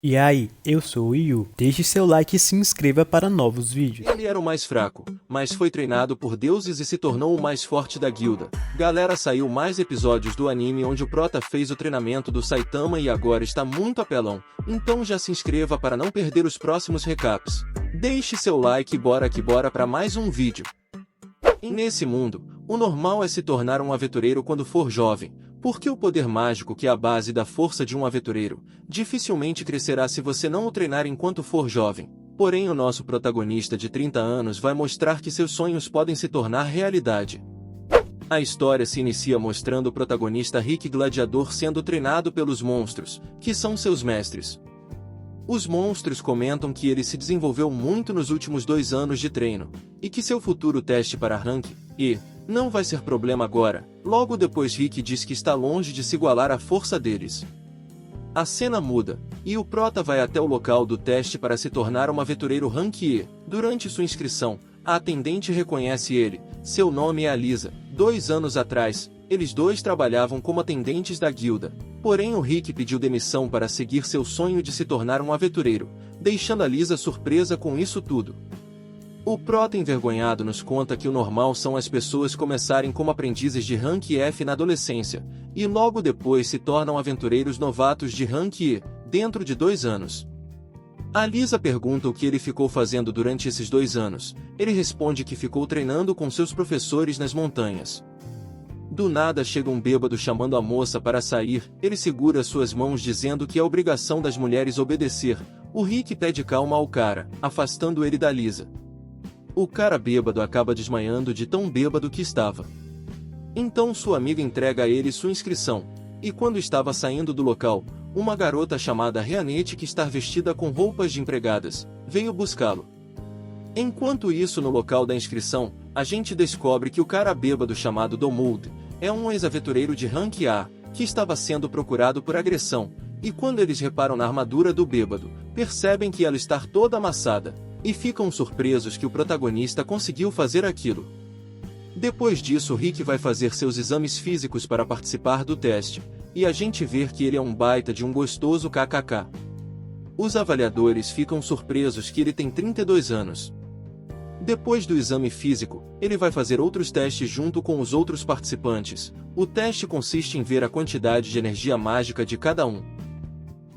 E aí, eu sou o Yu. Deixe seu like e se inscreva para novos vídeos. Ele era o mais fraco, mas foi treinado por deuses e se tornou o mais forte da guilda. Galera, saiu mais episódios do anime onde o prota fez o treinamento do Saitama e agora está muito apelão, então já se inscreva para não perder os próximos recaps. Deixe seu like e bora que bora para mais um vídeo. E nesse mundo, o normal é se tornar um aventureiro quando for jovem, porque o poder mágico que é a base da força de um aventureiro, dificilmente crescerá se você não o treinar enquanto for jovem. Porém o nosso protagonista de 30 anos vai mostrar que seus sonhos podem se tornar realidade. A história se inicia mostrando o protagonista Rick Gladiador sendo treinado pelos monstros, que são seus mestres. Os monstros comentam que ele se desenvolveu muito nos últimos 2 anos de treino, e que seu futuro teste para rank, não vai ser problema agora. Logo depois Rick diz que está longe de se igualar à força deles. A cena muda, e o prota vai até o local do teste para se tornar um aventureiro rank E. Durante sua inscrição, a atendente reconhece ele, seu nome é Alisa. 2 anos atrás, eles dois trabalhavam como atendentes da guilda. Porém o Rick pediu demissão para seguir seu sonho de se tornar um aventureiro, deixando Alisa surpresa com isso tudo. O prota envergonhado nos conta que o normal são as pessoas começarem como aprendizes de rank F na adolescência, e logo depois se tornam aventureiros novatos de rank E, dentro de 2 anos. A Lisa pergunta o que ele ficou fazendo durante esses 2 anos, ele responde que ficou treinando com seus professores nas montanhas. Do nada chega um bêbado chamando a moça para sair, ele segura suas mãos dizendo que é obrigação das mulheres obedecer. O Rick pede calma ao cara, afastando ele da Lisa. O cara bêbado acaba desmaiando de tão bêbado que estava. Então sua amiga entrega a ele sua inscrição, e quando estava saindo do local, uma garota chamada Reanete que está vestida com roupas de empregadas, veio buscá-lo. Enquanto isso no local da inscrição, a gente descobre que o cara bêbado chamado Domold é um ex-aventureiro de rank A, que estava sendo procurado por agressão, e quando eles reparam na armadura do bêbado, percebem que ela está toda amassada, e ficam surpresos que o protagonista conseguiu fazer aquilo. Depois disso Rick vai fazer seus exames físicos para participar do teste, e a gente vê que ele é um baita de um gostoso kkk. Os avaliadores ficam surpresos que ele tem 32 anos. Depois do exame físico, ele vai fazer outros testes junto com os outros participantes. O teste consiste em ver a quantidade de energia mágica de cada um.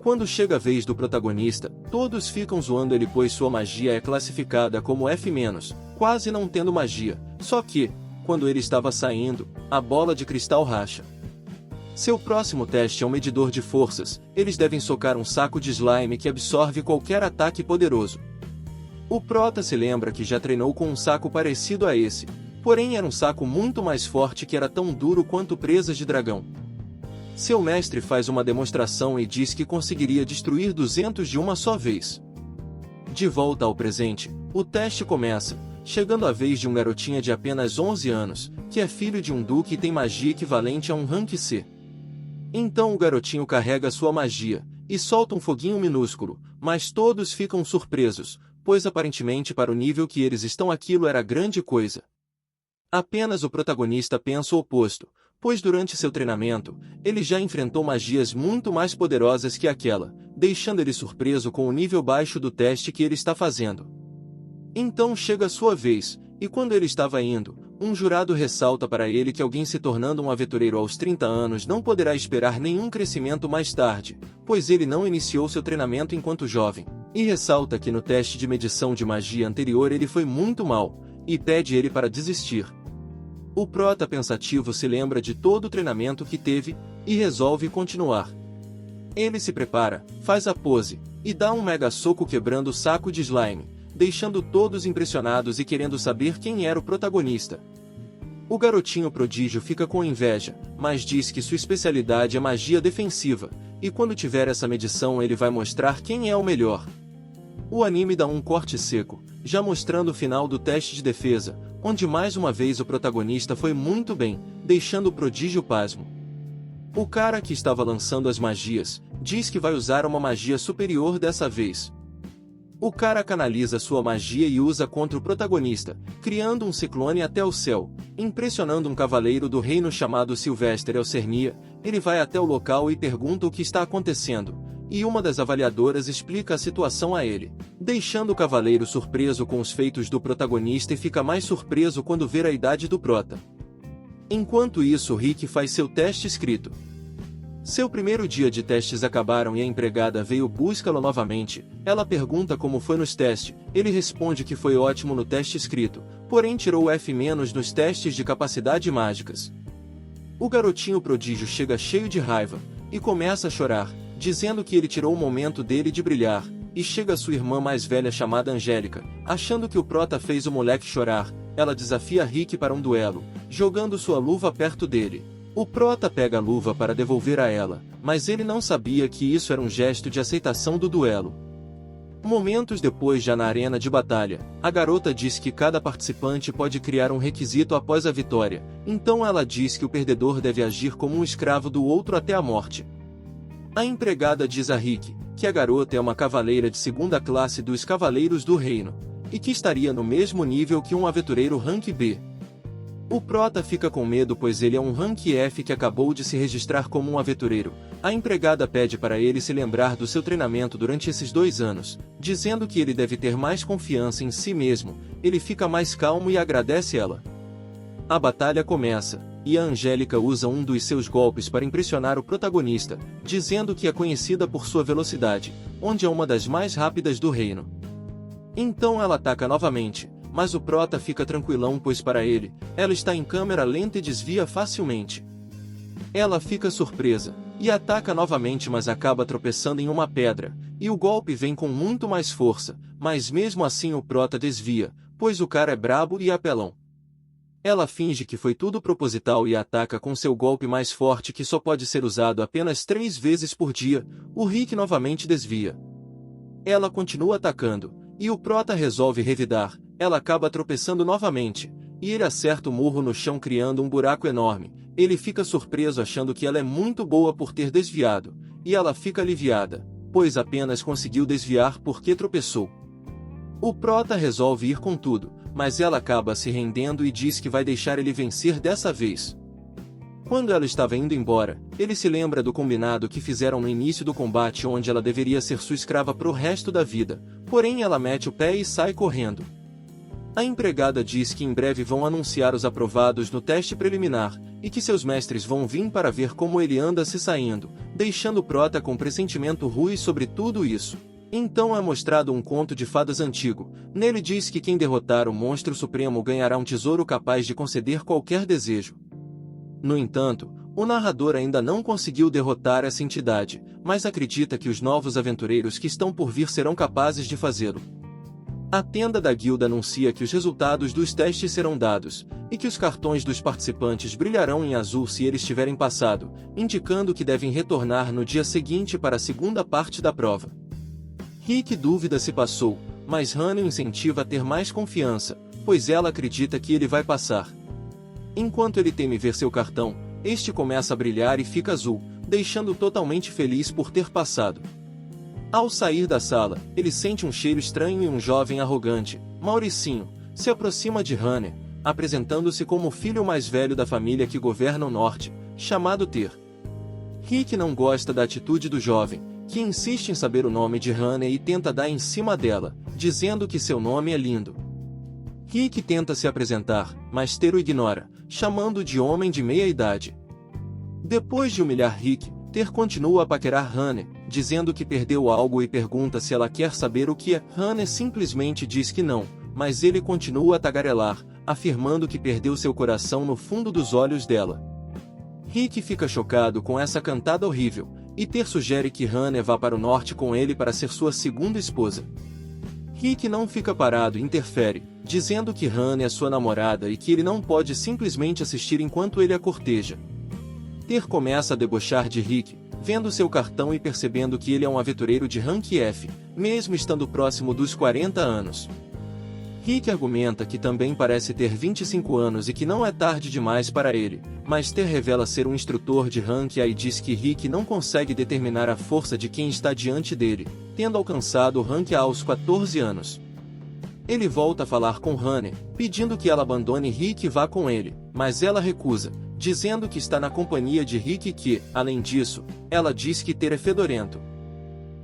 Quando chega a vez do protagonista, todos ficam zoando ele pois sua magia é classificada como F-, quase não tendo magia, só que, quando ele estava saindo, a bola de cristal racha. Seu próximo teste é um medidor de forças, eles devem socar um saco de slime que absorve qualquer ataque poderoso. O prota se lembra que já treinou com um saco parecido a esse, porém era um saco muito mais forte que era tão duro quanto presas de dragão. Seu mestre faz uma demonstração e diz que conseguiria destruir 200 de uma só vez. De volta ao presente, o teste começa, chegando a vez de um garotinho de apenas 11 anos, que é filho de um duque e tem magia equivalente a um rank C. Então o garotinho carrega sua magia, e solta um foguinho minúsculo, mas todos ficam surpresos, pois aparentemente para o nível que eles estão aquilo era grande coisa. Apenas o protagonista pensa o oposto, pois durante seu treinamento, ele já enfrentou magias muito mais poderosas que aquela, deixando ele surpreso com o nível baixo do teste que ele está fazendo. Então chega a sua vez, e quando ele estava indo, um jurado ressalta para ele que alguém se tornando um aventureiro aos 30 anos não poderá esperar nenhum crescimento mais tarde, pois ele não iniciou seu treinamento enquanto jovem, e ressalta que no teste de medição de magia anterior ele foi muito mal, e pede ele para desistir. O prota pensativo se lembra de todo o treinamento que teve, e resolve continuar. Ele se prepara, faz a pose, e dá um mega soco quebrando o saco de slime, deixando todos impressionados e querendo saber quem era o protagonista. O garotinho prodígio fica com inveja, mas diz que sua especialidade é magia defensiva, e quando tiver essa medição ele vai mostrar quem é o melhor. O anime dá um corte seco, já mostrando o final do teste de defesa, onde mais uma vez o protagonista foi muito bem, deixando o prodígio pasmo. O cara que estava lançando as magias, diz que vai usar uma magia superior dessa vez. O cara canaliza sua magia e usa contra o protagonista, criando um ciclone até o céu, impressionando um cavaleiro do reino chamado Sylvester Elcernia. Ele vai até o local e pergunta o que está acontecendo, e uma das avaliadoras explica a situação a ele, deixando o cavaleiro surpreso com os feitos do protagonista e fica mais surpreso quando vê a idade do prota. Enquanto isso, Rick faz seu teste escrito. Seu primeiro dia de testes acabaram e a empregada veio buscá-lo novamente. Ela pergunta como foi nos testes, ele responde que foi ótimo no teste escrito, porém tirou F- nos testes de capacidade mágicas. O garotinho prodígio chega cheio de raiva, e começa a chorar, dizendo que ele tirou o momento dele de brilhar, e chega sua irmã mais velha chamada Angélica, achando que o prota fez o moleque chorar. Ela desafia Rick para um duelo, jogando sua luva perto dele. O prota pega a luva para devolver a ela, mas ele não sabia que isso era um gesto de aceitação do duelo. Momentos depois, já na arena de batalha, a garota diz que cada participante pode criar um requisito após a vitória, então ela diz que o perdedor deve agir como um escravo do outro até a morte. A empregada diz a Rick que a garota é uma cavaleira de segunda classe dos Cavaleiros do Reino, e que estaria no mesmo nível que um aventureiro rank B. O prota fica com medo pois ele é um rank F que acabou de se registrar como um aventureiro. A empregada pede para ele se lembrar do seu treinamento durante esses 2 anos, dizendo que ele deve ter mais confiança em si mesmo. Ele fica mais calmo e agradece ela. A batalha começa, e a Angélica usa um dos seus golpes para impressionar o protagonista, dizendo que é conhecida por sua velocidade, onde é uma das mais rápidas do reino. Então ela ataca novamente, mas o prota fica tranquilão pois para ele, ela está em câmera lenta e desvia facilmente. Ela fica surpresa, e ataca novamente mas acaba tropeçando em uma pedra, e o golpe vem com muito mais força, mas mesmo assim o prota desvia, pois o cara é brabo e apelão. Ela finge que foi tudo proposital e ataca com seu golpe mais forte que só pode ser usado apenas 3 vezes por dia. O Rick novamente desvia. Ela continua atacando, e o prota resolve revidar. Ela acaba tropeçando novamente, e ele acerta o murro no chão criando um buraco enorme. Ele fica surpreso achando que ela é muito boa por ter desviado, e ela fica aliviada, pois apenas conseguiu desviar porque tropeçou. O prota resolve ir com tudo, mas ela acaba se rendendo e diz que vai deixar ele vencer dessa vez. Quando ela estava indo embora, ele se lembra do combinado que fizeram no início do combate onde ela deveria ser sua escrava pro resto da vida, porém ela mete o pé e sai correndo. A empregada diz que em breve vão anunciar os aprovados no teste preliminar, e que seus mestres vão vir para ver como ele anda se saindo, deixando o prota com pressentimento ruim sobre tudo isso. Então é mostrado um conto de fadas antigo. Nele diz que quem derrotar o monstro supremo ganhará um tesouro capaz de conceder qualquer desejo. No entanto, o narrador ainda não conseguiu derrotar essa entidade, mas acredita que os novos aventureiros que estão por vir serão capazes de fazê-lo. A tenda da guilda anuncia que os resultados dos testes serão dados, e que os cartões dos participantes brilharão em azul se eles tiverem passado, indicando que devem retornar no dia seguinte para a segunda parte da prova. Rick duvida se passou, mas Hannah o incentiva a ter mais confiança, pois ela acredita que ele vai passar. Enquanto ele teme ver seu cartão, este começa a brilhar e fica azul, deixando totalmente feliz por ter passado. Ao sair da sala, ele sente um cheiro estranho e um jovem arrogante, Mauricinho, se aproxima de Hannah, apresentando-se como o filho mais velho da família que governa o norte, chamado Ter. Rick não gosta da atitude do jovem, que insiste em saber o nome de Hannah e tenta dar em cima dela, dizendo que seu nome é lindo. Rick tenta se apresentar, mas Ter o ignora, chamando-o de homem de meia idade. Depois de humilhar Rick, Ter continua a paquerar Hannah, dizendo que perdeu algo e pergunta se ela quer saber o que é. Hannah simplesmente diz que não, mas ele continua a tagarelar, afirmando que perdeu seu coração no fundo dos olhos dela. Rick fica chocado com essa cantada horrível, e Ter sugere que Hannah vá para o norte com ele para ser sua segunda esposa. Rick não fica parado e interfere, dizendo que Hannah é sua namorada e que ele não pode simplesmente assistir enquanto ele a corteja. Ter começa a debochar de Rick, vendo seu cartão e percebendo que ele é um aventureiro de rank F, mesmo estando próximo dos 40 anos. Rick argumenta que também parece ter 25 anos e que não é tarde demais para ele, mas Ter revela ser um instrutor de rank A e diz que Rick não consegue determinar a força de quem está diante dele, tendo alcançado o rank A aos 14 anos. Ele volta a falar com Hannah, pedindo que ela abandone Rick e vá com ele, mas ela recusa, dizendo que está na companhia de Rick e que, além disso, ela diz que Ter é fedorento.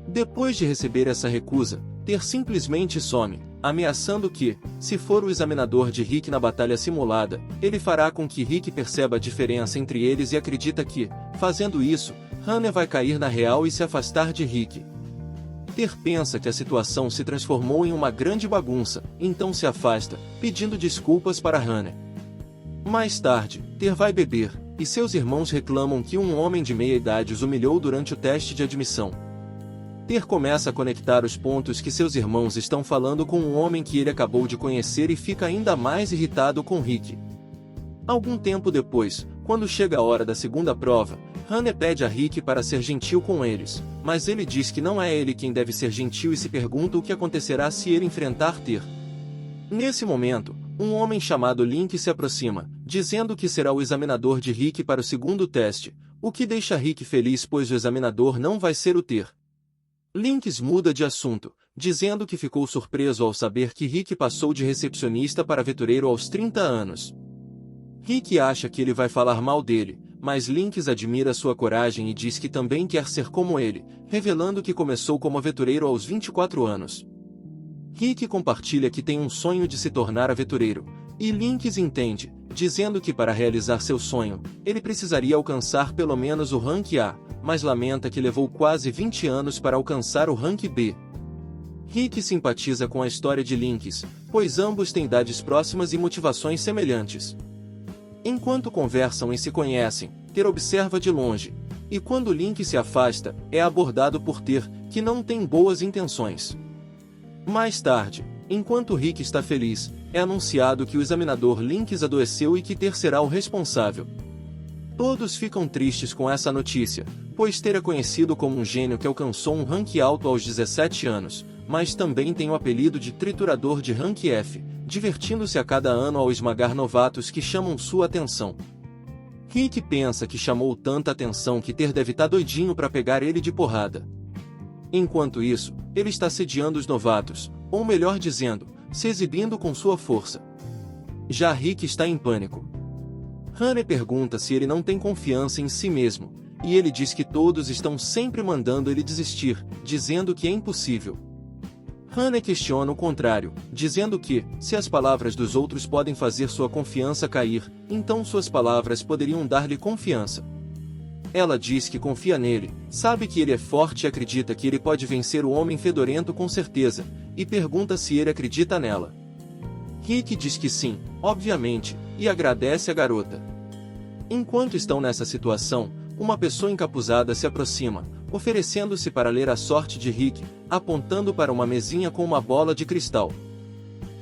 Depois de receber essa recusa, Ter simplesmente some, ameaçando que, se for o examinador de Rick na batalha simulada, ele fará com que Rick perceba a diferença entre eles e acredita que, fazendo isso, Hannah vai cair na real e se afastar de Rick. Ter pensa que a situação se transformou em uma grande bagunça, então se afasta, pedindo desculpas para Hannah. Mais tarde, Ter vai beber, e seus irmãos reclamam que um homem de meia idade os humilhou durante o teste de admissão. Ter começa a conectar os pontos que seus irmãos estão falando com um homem que ele acabou de conhecer e fica ainda mais irritado com Rick. Algum tempo depois, quando chega a hora da segunda prova, Hannah pede a Rick para ser gentil com eles, mas ele diz que não é ele quem deve ser gentil e se pergunta o que acontecerá se ele enfrentar Ter. Nesse momento, um homem chamado Link se aproxima, dizendo que será o examinador de Rick para o segundo teste, o que deixa Rick feliz pois o examinador não vai ser o Ter. Lynx muda de assunto, dizendo que ficou surpreso ao saber que Rick passou de recepcionista para aventureiro aos 30 anos. Rick acha que ele vai falar mal dele, mas Lynx admira sua coragem e diz que também quer ser como ele, revelando que começou como aventureiro aos 24 anos. Rick compartilha que tem um sonho de se tornar aventureiro, e Lynx entende, dizendo que para realizar seu sonho, ele precisaria alcançar pelo menos o rank A, mas lamenta que levou quase 20 anos para alcançar o rank B. Rick simpatiza com a história de Lynx, pois ambos têm idades próximas e motivações semelhantes. Enquanto conversam e se conhecem, Ter observa de longe, e quando Lynx se afasta, é abordado por Ter, que não tem boas intenções. Mais tarde, enquanto Rick está feliz, é anunciado que o examinador Lynx adoeceu e que Ter será o responsável. Todos ficam tristes com essa notícia, pois Ter é conhecido como um gênio que alcançou um rank alto aos 17 anos, mas também tem o apelido de triturador de rank F, divertindo-se a cada ano ao esmagar novatos que chamam sua atenção. Rick pensa que chamou tanta atenção que Ter deve estar doidinho para pegar ele de porrada. Enquanto isso, ele está sediando os novatos, ou melhor dizendo, se exibindo com sua força. Já Rick está em pânico. Hannah pergunta se ele não tem confiança em si mesmo, e ele diz que todos estão sempre mandando ele desistir, dizendo que é impossível. Hannah questiona o contrário, dizendo que, se as palavras dos outros podem fazer sua confiança cair, então suas palavras poderiam dar-lhe confiança. Ela diz que confia nele, sabe que ele é forte e acredita que ele pode vencer o homem fedorento com certeza, e pergunta se ele acredita nela. Rick diz que sim, obviamente, e agradece a garota. Enquanto estão nessa situação, uma pessoa encapuzada se aproxima, oferecendo-se para ler a sorte de Rick, apontando para uma mesinha com uma bola de cristal.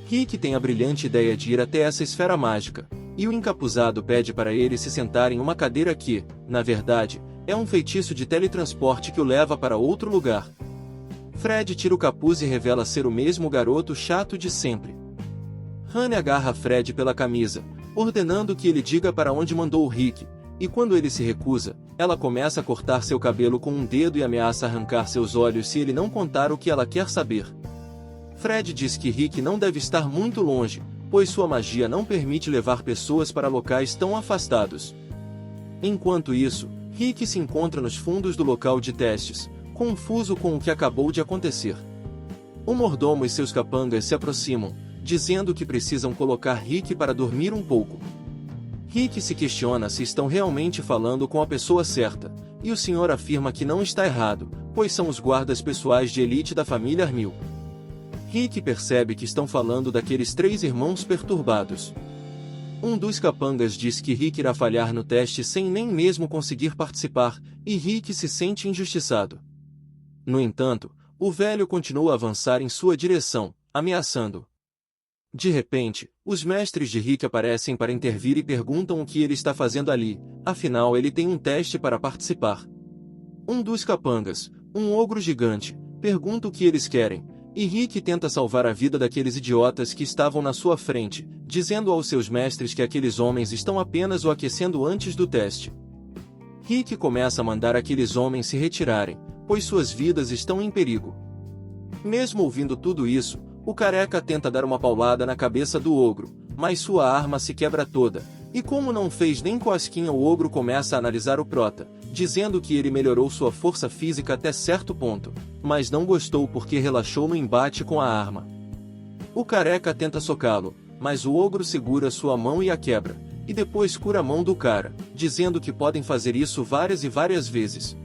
Rick tem a brilhante ideia de ir até essa esfera mágica, e o encapuzado pede para ele se sentar em uma cadeira que, na verdade, é um feitiço de teletransporte que o leva para outro lugar. Fred tira o capuz e revela ser o mesmo garoto chato de sempre. Hannah agarra Fred pela camisa, ordenando que ele diga para onde mandou o Rick, e quando ele se recusa, ela começa a cortar seu cabelo com um dedo e ameaça arrancar seus olhos se ele não contar o que ela quer saber. Fred diz que Rick não deve estar muito longe, pois sua magia não permite levar pessoas para locais tão afastados. Enquanto isso, Rick se encontra nos fundos do local de testes, confuso com o que acabou de acontecer. O mordomo e seus capangas se aproximam, dizendo que precisam colocar Rick para dormir um pouco. Rick se questiona se estão realmente falando com a pessoa certa, e o senhor afirma que não está errado, pois são os guardas pessoais de elite da família Armil. Rick percebe que estão falando daqueles 3 irmãos perturbados. Um dos capangas diz que Rick irá falhar no teste sem nem mesmo conseguir participar, e Rick se sente injustiçado. No entanto, o velho continua a avançar em sua direção, ameaçando. De repente, os mestres de Rick aparecem para intervir e perguntam o que ele está fazendo ali, afinal ele tem um teste para participar. Um dos capangas, um ogro gigante, pergunta o que eles querem, e Rick tenta salvar a vida daqueles idiotas que estavam na sua frente, dizendo aos seus mestres que aqueles homens estão apenas o aquecendo antes do teste. Rick começa a mandar aqueles homens se retirarem, pois suas vidas estão em perigo. Mesmo ouvindo tudo isso, o careca tenta dar uma paulada na cabeça do ogro, mas sua arma se quebra toda, e como não fez nem cosquinha o ogro começa a analisar o prota, dizendo que ele melhorou sua força física até certo ponto, mas não gostou porque relaxou no embate com a arma. O careca tenta socá-lo, mas o ogro segura sua mão e a quebra, e depois cura a mão do cara, dizendo que podem fazer isso várias e várias vezes.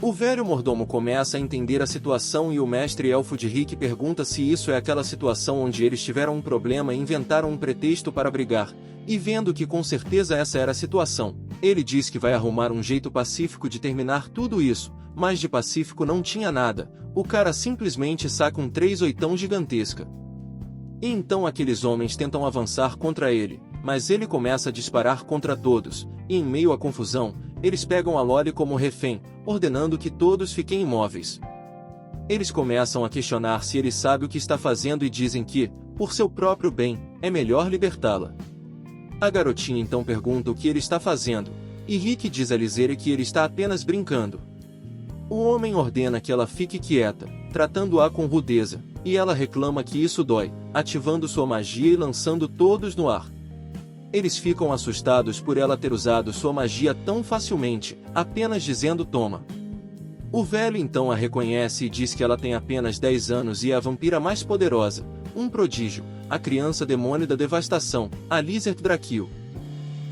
O velho mordomo começa a entender a situação e o mestre elfo de Rick pergunta se isso é aquela situação onde eles tiveram um problema e inventaram um pretexto para brigar, e vendo que com certeza essa era a situação, ele diz que vai arrumar um jeito pacífico de terminar tudo isso, mas de pacífico não tinha nada, o cara simplesmente saca um 3/8 gigantesca. E então aqueles homens tentam avançar contra ele, mas ele começa a disparar contra todos, e em meio à confusão, eles pegam a Loli como refém, ordenando que todos fiquem imóveis. Eles começam a questionar se ele sabe o que está fazendo e dizem que, por seu próprio bem, é melhor libertá-la. A garotinha então pergunta o que ele está fazendo, e Rick diz a Lizere que ele está apenas brincando. O homem ordena que ela fique quieta, tratando-a com rudeza, e ela reclama que isso dói, ativando sua magia e lançando todos no ar. Eles ficam assustados por ela ter usado sua magia tão facilmente, apenas dizendo toma. O velho então a reconhece e diz que ela tem apenas 10 anos e é a vampira mais poderosa, um prodígio, a criança demônio da devastação, a Lizard Drakil.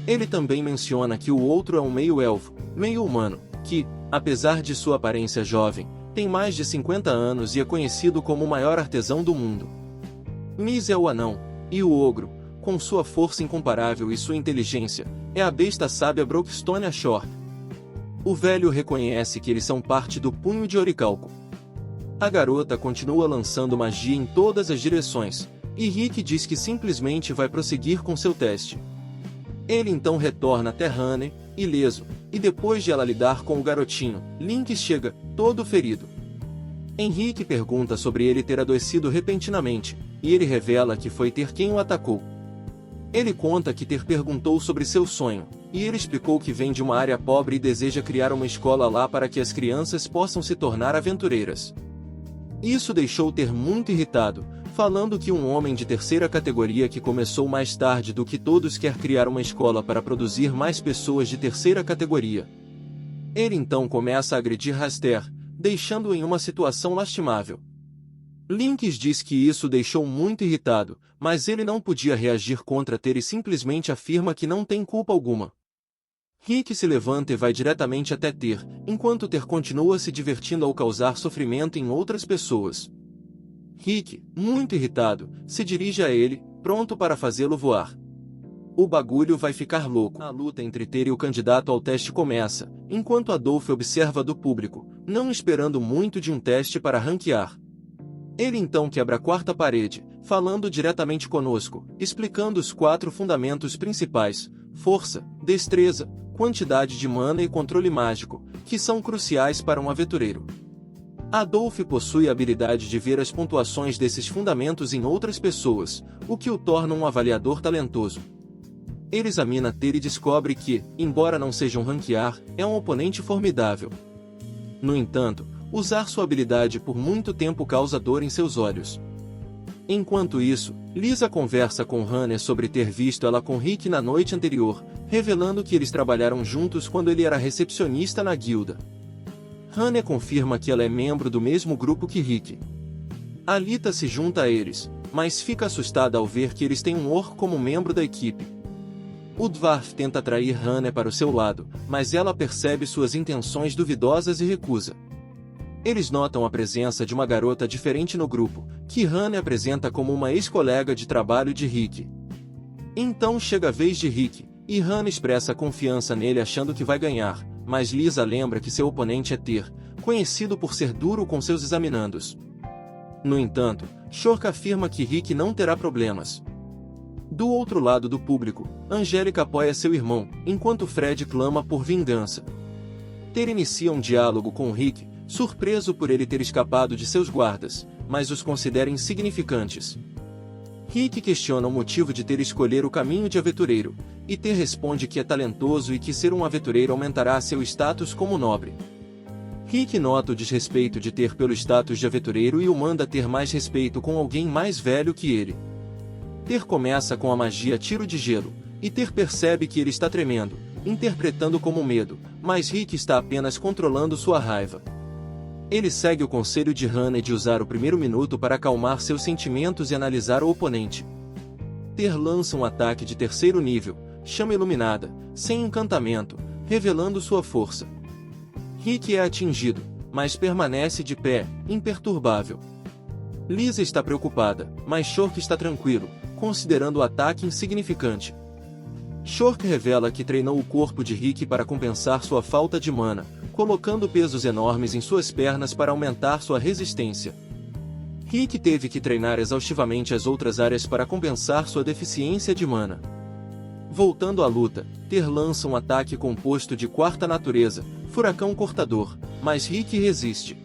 Ele também menciona que o outro é um meio-elfo, meio-humano, que, apesar de sua aparência jovem, tem mais de 50 anos e é conhecido como o maior artesão do mundo. Liz é o anão, e o ogro, com sua força incomparável e sua inteligência, é a besta sábia Brookstone Ashore. O velho reconhece que eles são parte do punho de Orichalco. A garota continua lançando magia em todas as direções, e Rick diz que simplesmente vai prosseguir com seu teste. Ele então retorna até Honey, ileso, e depois de ela lidar com o garotinho, Link chega, todo ferido. Henrique pergunta sobre ele ter adoecido repentinamente, e ele revela que foi Ter quem o atacou. Ele conta que Ter perguntou sobre seu sonho, e ele explicou que vem de uma área pobre e deseja criar uma escola lá para que as crianças possam se tornar aventureiras. Isso deixou Ter muito irritado, falando que um homem de terceira categoria que começou mais tarde do que todos quer criar uma escola para produzir mais pessoas de terceira categoria. Ele então começa a agredir Raster, deixando-o em uma situação lastimável. Lynx diz que isso o deixou muito irritado, mas ele não podia reagir contra Ter e simplesmente afirma que não tem culpa alguma. Rick se levanta e vai diretamente até Ter, enquanto Ter continua se divertindo ao causar sofrimento em outras pessoas. Rick, muito irritado, se dirige a ele, pronto para fazê-lo voar. O bagulho vai ficar louco. A luta entre Ter e o candidato ao teste começa, enquanto Adolf observa do público, não esperando muito de um teste para ranquear. Ele então quebra a quarta parede, falando diretamente conosco, explicando os 4 fundamentos principais: força, destreza, quantidade de mana e controle mágico, que são cruciais para um aventureiro. Adolf possui a habilidade de ver as pontuações desses fundamentos em outras pessoas, o que o torna um avaliador talentoso. Ele examina Ter e descobre que, embora não seja um ranquear, é um oponente formidável. No entanto, usar sua habilidade por muito tempo causa dor em seus olhos. Enquanto isso, Lisa conversa com Honey sobre ter visto ela com Rick na noite anterior, revelando que eles trabalharam juntos quando ele era recepcionista na guilda. Honey confirma que ela é membro do mesmo grupo que Rick. Alita se junta a eles, mas fica assustada ao ver que eles têm um orc como membro da equipe. O Dwarf tenta atrair Honey para o seu lado, mas ela percebe suas intenções duvidosas e recusa. Eles notam a presença de uma garota diferente no grupo, que Honey apresenta como uma ex-colega de trabalho de Rick. Então chega a vez de Rick, e Honey expressa confiança nele achando que vai ganhar, mas Lisa lembra que seu oponente é Ter, conhecido por ser duro com seus examinandos. No entanto, Shorka afirma que Rick não terá problemas. Do outro lado do público, Angélica apoia seu irmão, enquanto Fred clama por vingança. Ter inicia um diálogo com Rick, surpreso por ele ter escapado de seus guardas, mas os considera insignificantes. Rick questiona o motivo de Ter escolher o caminho de aventureiro, e Ter responde que é talentoso e que ser um aventureiro aumentará seu status como nobre. Rick nota o desrespeito de Ter pelo status de aventureiro e o manda ter mais respeito com alguém mais velho que ele. Ter começa com a magia Tiro de Gelo, e Ter percebe que ele está tremendo, interpretando como medo, mas Rick está apenas controlando sua raiva. Ele segue o conselho de Hannah de usar o primeiro minuto para acalmar seus sentimentos e analisar o oponente. Ter lança um ataque de terceiro nível, chama iluminada, sem encantamento, revelando sua força. Rick é atingido, mas permanece de pé, imperturbável. Lisa está preocupada, mas Shork está tranquilo, considerando o ataque insignificante. Shork revela que treinou o corpo de Rick para compensar sua falta de mana, colocando pesos enormes em suas pernas para aumentar sua resistência. Rick teve que treinar exaustivamente as outras áreas para compensar sua deficiência de mana. Voltando à luta, Ter lança um ataque composto de quarta natureza, Furacão Cortador, mas Rick resiste.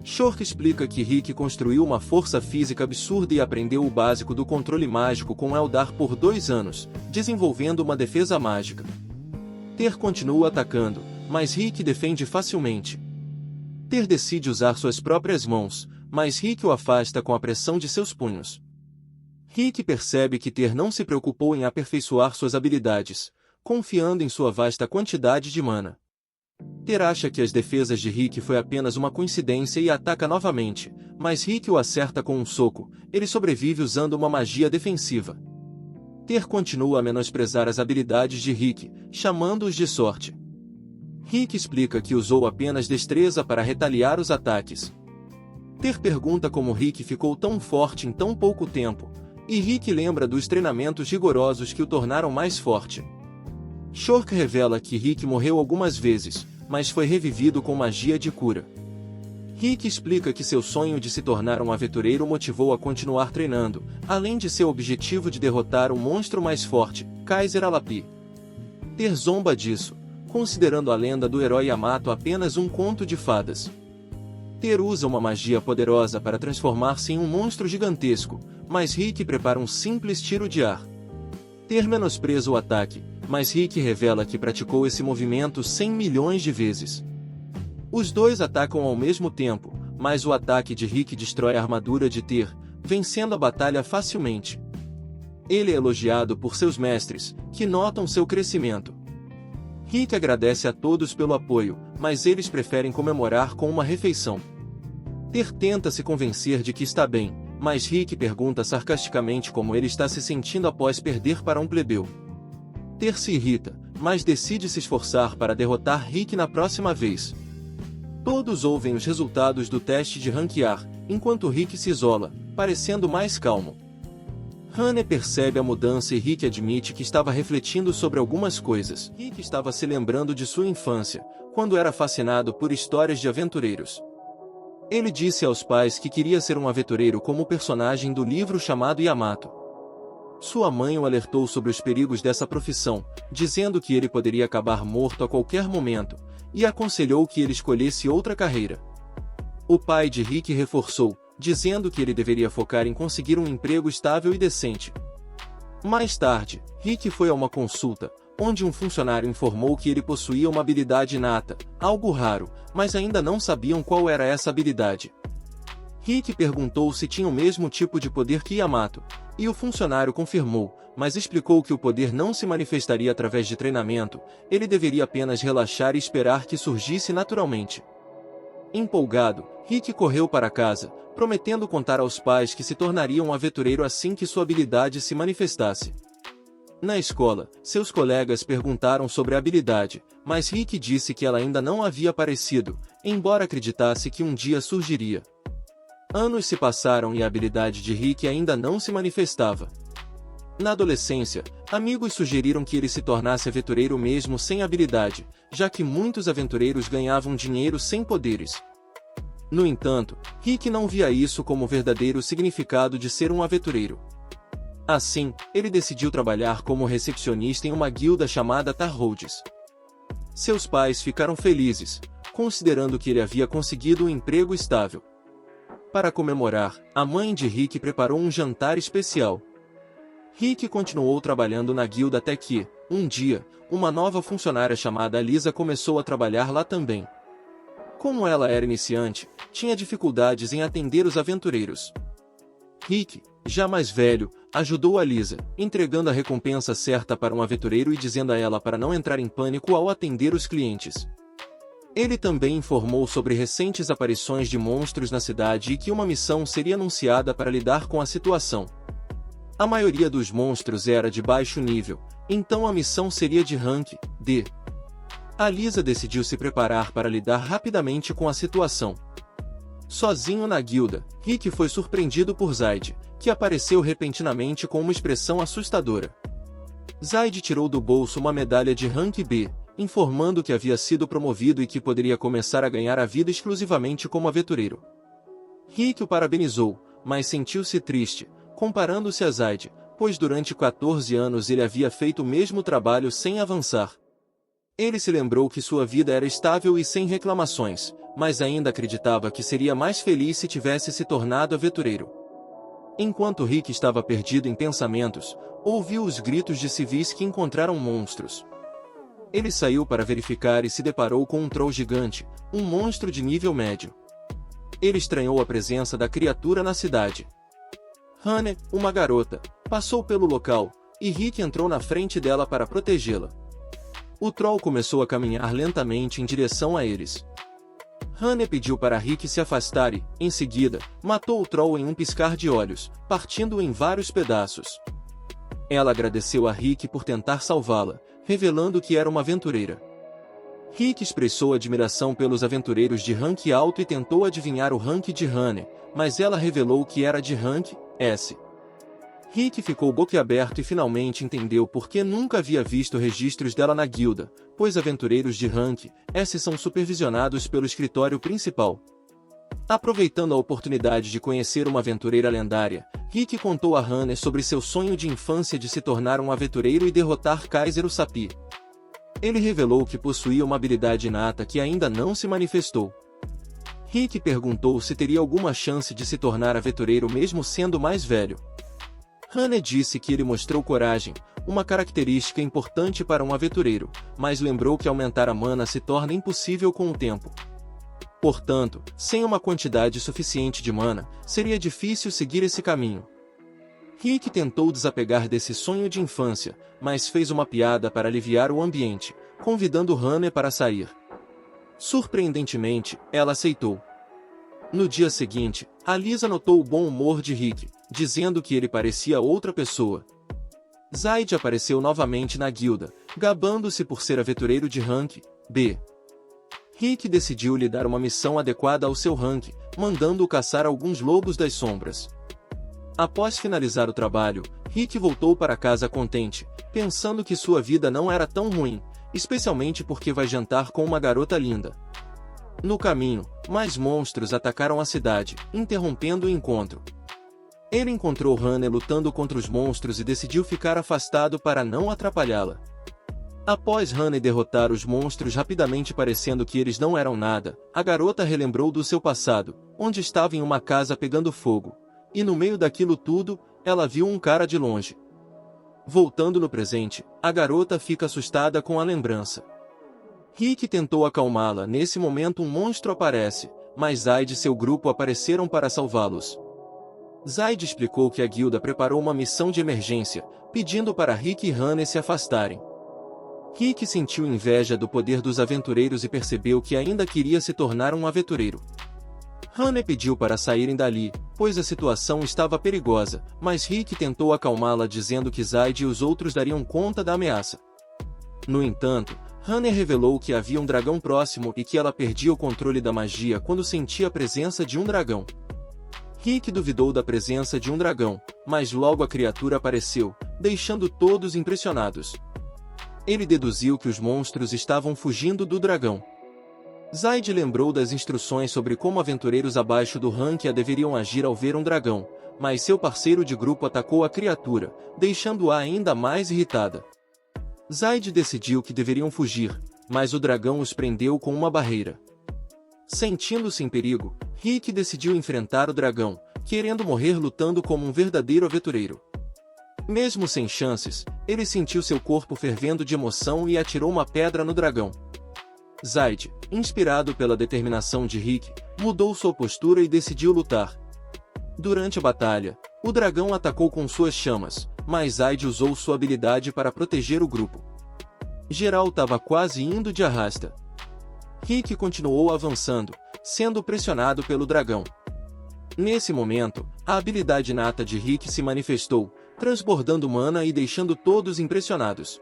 Shork explica que Rick construiu uma força física absurda e aprendeu o básico do controle mágico com Eldar por 2 anos, desenvolvendo uma defesa mágica. Ter continua atacando, mas Rick defende facilmente. Ter decide usar suas próprias mãos, mas Rick o afasta com a pressão de seus punhos. Rick percebe que Ter não se preocupou em aperfeiçoar suas habilidades, confiando em sua vasta quantidade de mana. Ter acha que as defesas de Rick foi apenas uma coincidência e ataca novamente, mas Rick o acerta com um soco, ele sobrevive usando uma magia defensiva. Ter continua a menosprezar as habilidades de Rick, chamando-os de sorte. Rick explica que usou apenas destreza para retaliar os ataques. Ter pergunta como Rick ficou tão forte em tão pouco tempo, e Rick lembra dos treinamentos rigorosos que o tornaram mais forte. Shork revela que Rick morreu algumas vezes, mas foi revivido com magia de cura. Rick explica que seu sonho de se tornar um aventureiro motivou a continuar treinando, além de seu objetivo de derrotar o monstro mais forte, Kaiser Alapi. Ter zomba disso, considerando a lenda do herói Yamato apenas um conto de fadas. Ter usa uma magia poderosa para transformar-se em um monstro gigantesco, mas Rick prepara um simples tiro de ar. Ter menospreza o ataque, mas Rick revela que praticou esse movimento 100 milhões de vezes. Os dois atacam ao mesmo tempo, mas o ataque de Rick destrói a armadura de Ter, vencendo a batalha facilmente. Ele é elogiado por seus mestres, que notam seu crescimento. Rick agradece a todos pelo apoio, mas eles preferem comemorar com uma refeição. Ter tenta se convencer de que está bem, mas Rick pergunta sarcasticamente como ele está se sentindo após perder para um plebeu. Ter se irrita, mas decide se esforçar para derrotar Rick na próxima vez. Todos ouvem os resultados do teste de ranquear, enquanto Rick se isola, parecendo mais calmo. Hannah percebe a mudança e Rick admite que estava refletindo sobre algumas coisas. Rick estava se lembrando de sua infância, quando era fascinado por histórias de aventureiros. Ele disse aos pais que queria ser um aventureiro como o personagem do livro chamado Yamato. Sua mãe o alertou sobre os perigos dessa profissão, dizendo que ele poderia acabar morto a qualquer momento, e aconselhou que ele escolhesse outra carreira. O pai de Rick reforçou, dizendo que ele deveria focar em conseguir um emprego estável e decente. Mais tarde, Rick foi a uma consulta, onde um funcionário informou que ele possuía uma habilidade inata, algo raro, mas ainda não sabiam qual era essa habilidade. Rick perguntou se tinha o mesmo tipo de poder que Yamato, e o funcionário confirmou, mas explicou que o poder não se manifestaria através de treinamento, ele deveria apenas relaxar e esperar que surgisse naturalmente. Empolgado, Rick correu para casa, prometendo contar aos pais que se tornaria um aventureiro assim que sua habilidade se manifestasse. Na escola, seus colegas perguntaram sobre a habilidade, mas Rick disse que ela ainda não havia aparecido, embora acreditasse que um dia surgiria. Anos se passaram e a habilidade de Rick ainda não se manifestava. Na adolescência, amigos sugeriram que ele se tornasse aventureiro mesmo sem habilidade, já que muitos aventureiros ganhavam dinheiro sem poderes. No entanto, Rick não via isso como o verdadeiro significado de ser um aventureiro. Assim, ele decidiu trabalhar como recepcionista em uma guilda chamada Tarroldes. Seus pais ficaram felizes, considerando que ele havia conseguido um emprego estável. Para comemorar, a mãe de Rick preparou um jantar especial. Rick continuou trabalhando na guilda até que, um dia, uma nova funcionária chamada Lisa começou a trabalhar lá também. Como ela era iniciante, tinha dificuldades em atender os aventureiros. Rick, já mais velho, ajudou a Lisa, entregando a recompensa certa para um aventureiro e dizendo a ela para não entrar em pânico ao atender os clientes. Ele também informou sobre recentes aparições de monstros na cidade e que uma missão seria anunciada para lidar com a situação. A maioria dos monstros era de baixo nível, então a missão seria de rank D. A Lisa decidiu se preparar para lidar rapidamente com a situação. Sozinho na guilda, Rick foi surpreendido por Zaid, que apareceu repentinamente com uma expressão assustadora. Zaid tirou do bolso uma medalha de rank B, informando que havia sido promovido e que poderia começar a ganhar a vida exclusivamente como aventureiro. Rick o parabenizou, mas sentiu-se triste, comparando-se a Zaid, pois durante 14 anos ele havia feito o mesmo trabalho sem avançar. Ele se lembrou que sua vida era estável e sem reclamações, mas ainda acreditava que seria mais feliz se tivesse se tornado aventureiro. Enquanto Rick estava perdido em pensamentos, ouviu os gritos de civis que encontraram monstros. Ele saiu para verificar e se deparou com um troll gigante, um monstro de nível médio. Ele estranhou a presença da criatura na cidade. Hannah, uma garota, passou pelo local, e Rick entrou na frente dela para protegê-la. O troll começou a caminhar lentamente em direção a eles. Hannah pediu para Rick se afastar e, em seguida, matou o troll em um piscar de olhos, partindo-o em vários pedaços. Ela agradeceu a Rick por tentar salvá-la, revelando que era uma aventureira. Rick expressou admiração pelos aventureiros de rank alto e tentou adivinhar o rank de Hannah, mas ela revelou que era de rank S. Rick ficou boquiaberto e finalmente entendeu por que nunca havia visto registros dela na guilda, pois aventureiros de rank S são supervisionados pelo escritório principal. Aproveitando a oportunidade de conhecer uma aventureira lendária, Rick contou a Hannah sobre seu sonho de infância de se tornar um aventureiro e derrotar Kaiser Sapi. Ele revelou que possuía uma habilidade inata que ainda não se manifestou. Rick perguntou se teria alguma chance de se tornar aventureiro mesmo sendo mais velho. Hannah disse que ele mostrou coragem, uma característica importante para um aventureiro, mas lembrou que aumentar a mana se torna impossível com o tempo. Portanto, sem uma quantidade suficiente de mana, seria difícil seguir esse caminho. Rick tentou desapegar desse sonho de infância, mas fez uma piada para aliviar o ambiente, convidando Hannah para sair. Surpreendentemente, ela aceitou. No dia seguinte, a Lisa notou o bom humor de Rick, dizendo que ele parecia outra pessoa. Zaid apareceu novamente na guilda, gabando-se por ser aventureiro de rank B. Rick decidiu lhe dar uma missão adequada ao seu rank, mandando-o caçar alguns lobos das sombras. Após finalizar o trabalho, Rick voltou para casa contente, pensando que sua vida não era tão ruim, especialmente porque vai jantar com uma garota linda. No caminho, mais monstros atacaram a cidade, interrompendo o encontro. Ele encontrou Hannah lutando contra os monstros e decidiu ficar afastado para não atrapalhá-la. Após Hannah derrotar os monstros rapidamente parecendo que eles não eram nada, a garota relembrou do seu passado, onde estava em uma casa pegando fogo, e no meio daquilo tudo, ela viu um cara de longe. Voltando no presente, a garota fica assustada com a lembrança. Rick tentou acalmá-la. Nesse momento um monstro aparece, mas Zaid e seu grupo apareceram para salvá-los. Zaid explicou que a guilda preparou uma missão de emergência, pedindo para Rick e Hannah se afastarem. Rick sentiu inveja do poder dos aventureiros e percebeu que ainda queria se tornar um aventureiro. Hannah pediu para saírem dali, pois a situação estava perigosa, mas Rick tentou acalmá-la dizendo que Zaid e os outros dariam conta da ameaça. No entanto, Hannah revelou que havia um dragão próximo e que ela perdia o controle da magia quando sentia a presença de um dragão. Rick duvidou da presença de um dragão, mas logo a criatura apareceu, deixando todos impressionados. Ele deduziu que os monstros estavam fugindo do dragão. Zaid lembrou das instruções sobre como aventureiros abaixo do rank A deveriam agir ao ver um dragão, mas seu parceiro de grupo atacou a criatura, deixando-a ainda mais irritada. Zaid decidiu que deveriam fugir, mas o dragão os prendeu com uma barreira. Sentindo-se em perigo, Rick decidiu enfrentar o dragão, querendo morrer lutando como um verdadeiro aventureiro. Mesmo sem chances, ele sentiu seu corpo fervendo de emoção e atirou uma pedra no dragão. Zaid, inspirado pela determinação de Rick, mudou sua postura e decidiu lutar. Durante a batalha, O dragão atacou com suas chamas, mas Aide usou sua habilidade para proteger o grupo. Geral estava quase indo de arrasta. Rick continuou avançando, sendo pressionado pelo dragão. Nesse momento, a habilidade nata de Rick se manifestou, transbordando mana e deixando todos impressionados.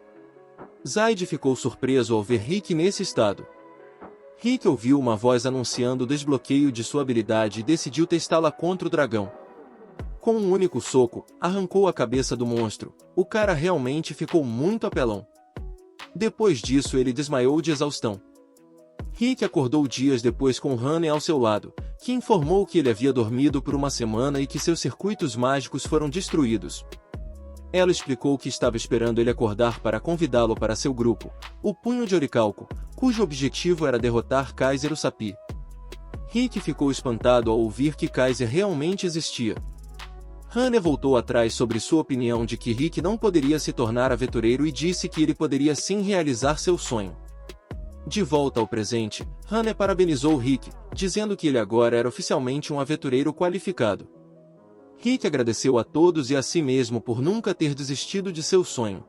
Zaid ficou surpreso ao ver Rick nesse estado. Rick ouviu uma voz anunciando o desbloqueio de sua habilidade e decidiu testá-la contra o dragão. Com um único soco, arrancou a cabeça do monstro. O cara realmente ficou muito apelão. Depois disso ele desmaiou de exaustão. Rick acordou dias depois com Honey ao seu lado, que informou que ele havia dormido por uma semana e que seus circuitos mágicos foram destruídos. Ela explicou que estava esperando ele acordar para convidá-lo para seu grupo, o Punho de Orichalco, cujo objetivo era derrotar Kaiser Usapi. Rick ficou espantado ao ouvir que Kaiser realmente existia. Honey voltou atrás sobre sua opinião de que Rick não poderia se tornar aventureiro e disse que ele poderia sim realizar seu sonho. De volta ao presente, Honey parabenizou Rick, dizendo que ele agora era oficialmente um aventureiro qualificado. Rick agradeceu a todos e a si mesmo por nunca ter desistido de seu sonho.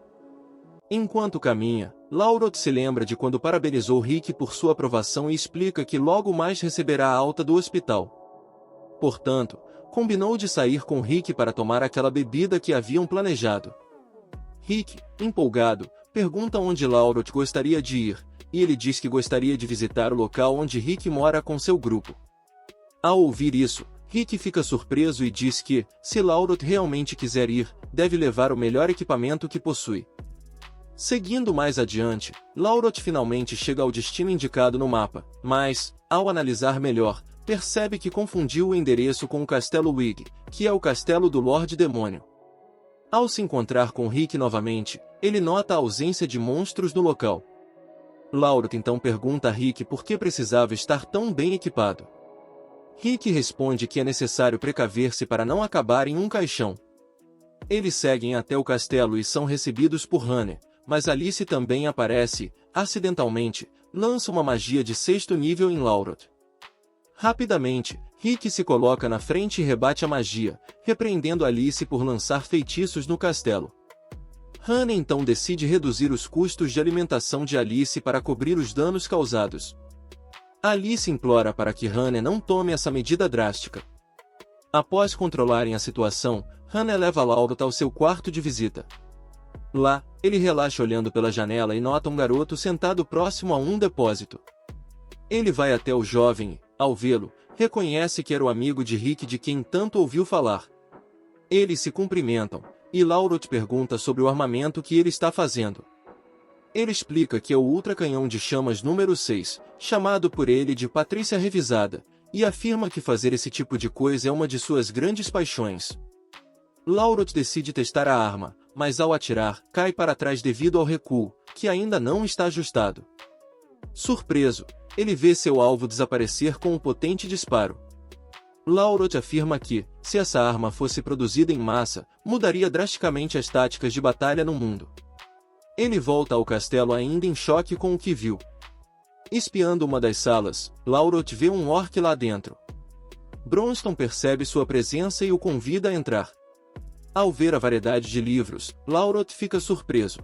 Enquanto caminha, Laurot se lembra de quando parabenizou Rick por sua aprovação e explica que logo mais receberá a alta do hospital. Portanto, combinou de sair com Rick para tomar aquela bebida que haviam planejado. Rick, empolgado, pergunta onde Laurot gostaria de ir, e ele diz que gostaria de visitar o local onde Rick mora com seu grupo. Ao ouvir isso, Rick fica surpreso e diz que, se Laurot realmente quiser ir, deve levar o melhor equipamento que possui. Seguindo mais adiante, Laurot finalmente chega ao destino indicado no mapa, mas, ao analisar melhor, percebe que confundiu o endereço com o Castelo Wig, que é o castelo do Lorde Demônio. Ao se encontrar com Rick novamente, ele nota a ausência de monstros no local. Laurot então pergunta a Rick por que precisava estar tão bem equipado. Rick responde que é necessário precaver-se para não acabar em um caixão. Eles seguem até o castelo e são recebidos por Honey, mas Alice também aparece, acidentalmente, lança uma magia de 6º nível em Laurot. Rapidamente, Rick se coloca na frente e rebate a magia, repreendendo Alice por lançar feitiços no castelo. Honey então decide reduzir os custos de alimentação de Alice para cobrir os danos causados. Alice implora para que Honey não tome essa medida drástica. Após controlarem a situação, Honey leva Laurot ao seu quarto de visita. Lá, ele relaxa olhando pela janela e nota um garoto sentado próximo a um depósito. Ele vai até o jovem e, ao vê-lo, reconhece que era o amigo de Rick de quem tanto ouviu falar. Eles se cumprimentam, e Laurot pergunta sobre o armamento que ele está fazendo. Ele explica que é o ultracanhão de chamas número 6, chamado por ele de Patrícia Revisada, e afirma que fazer esse tipo de coisa é uma de suas grandes paixões. Laurot decide testar a arma, mas ao atirar, cai para trás devido ao recuo, que ainda não está ajustado. Surpreso, ele vê seu alvo desaparecer com um potente disparo. Laurot afirma que, se essa arma fosse produzida em massa, mudaria drasticamente as táticas de batalha no mundo. Ele volta ao castelo ainda em choque com o que viu. Espiando uma das salas, Laurot vê um orc lá dentro. Bronston percebe sua presença e o convida a entrar. Ao ver a variedade de livros, Laurot fica surpreso.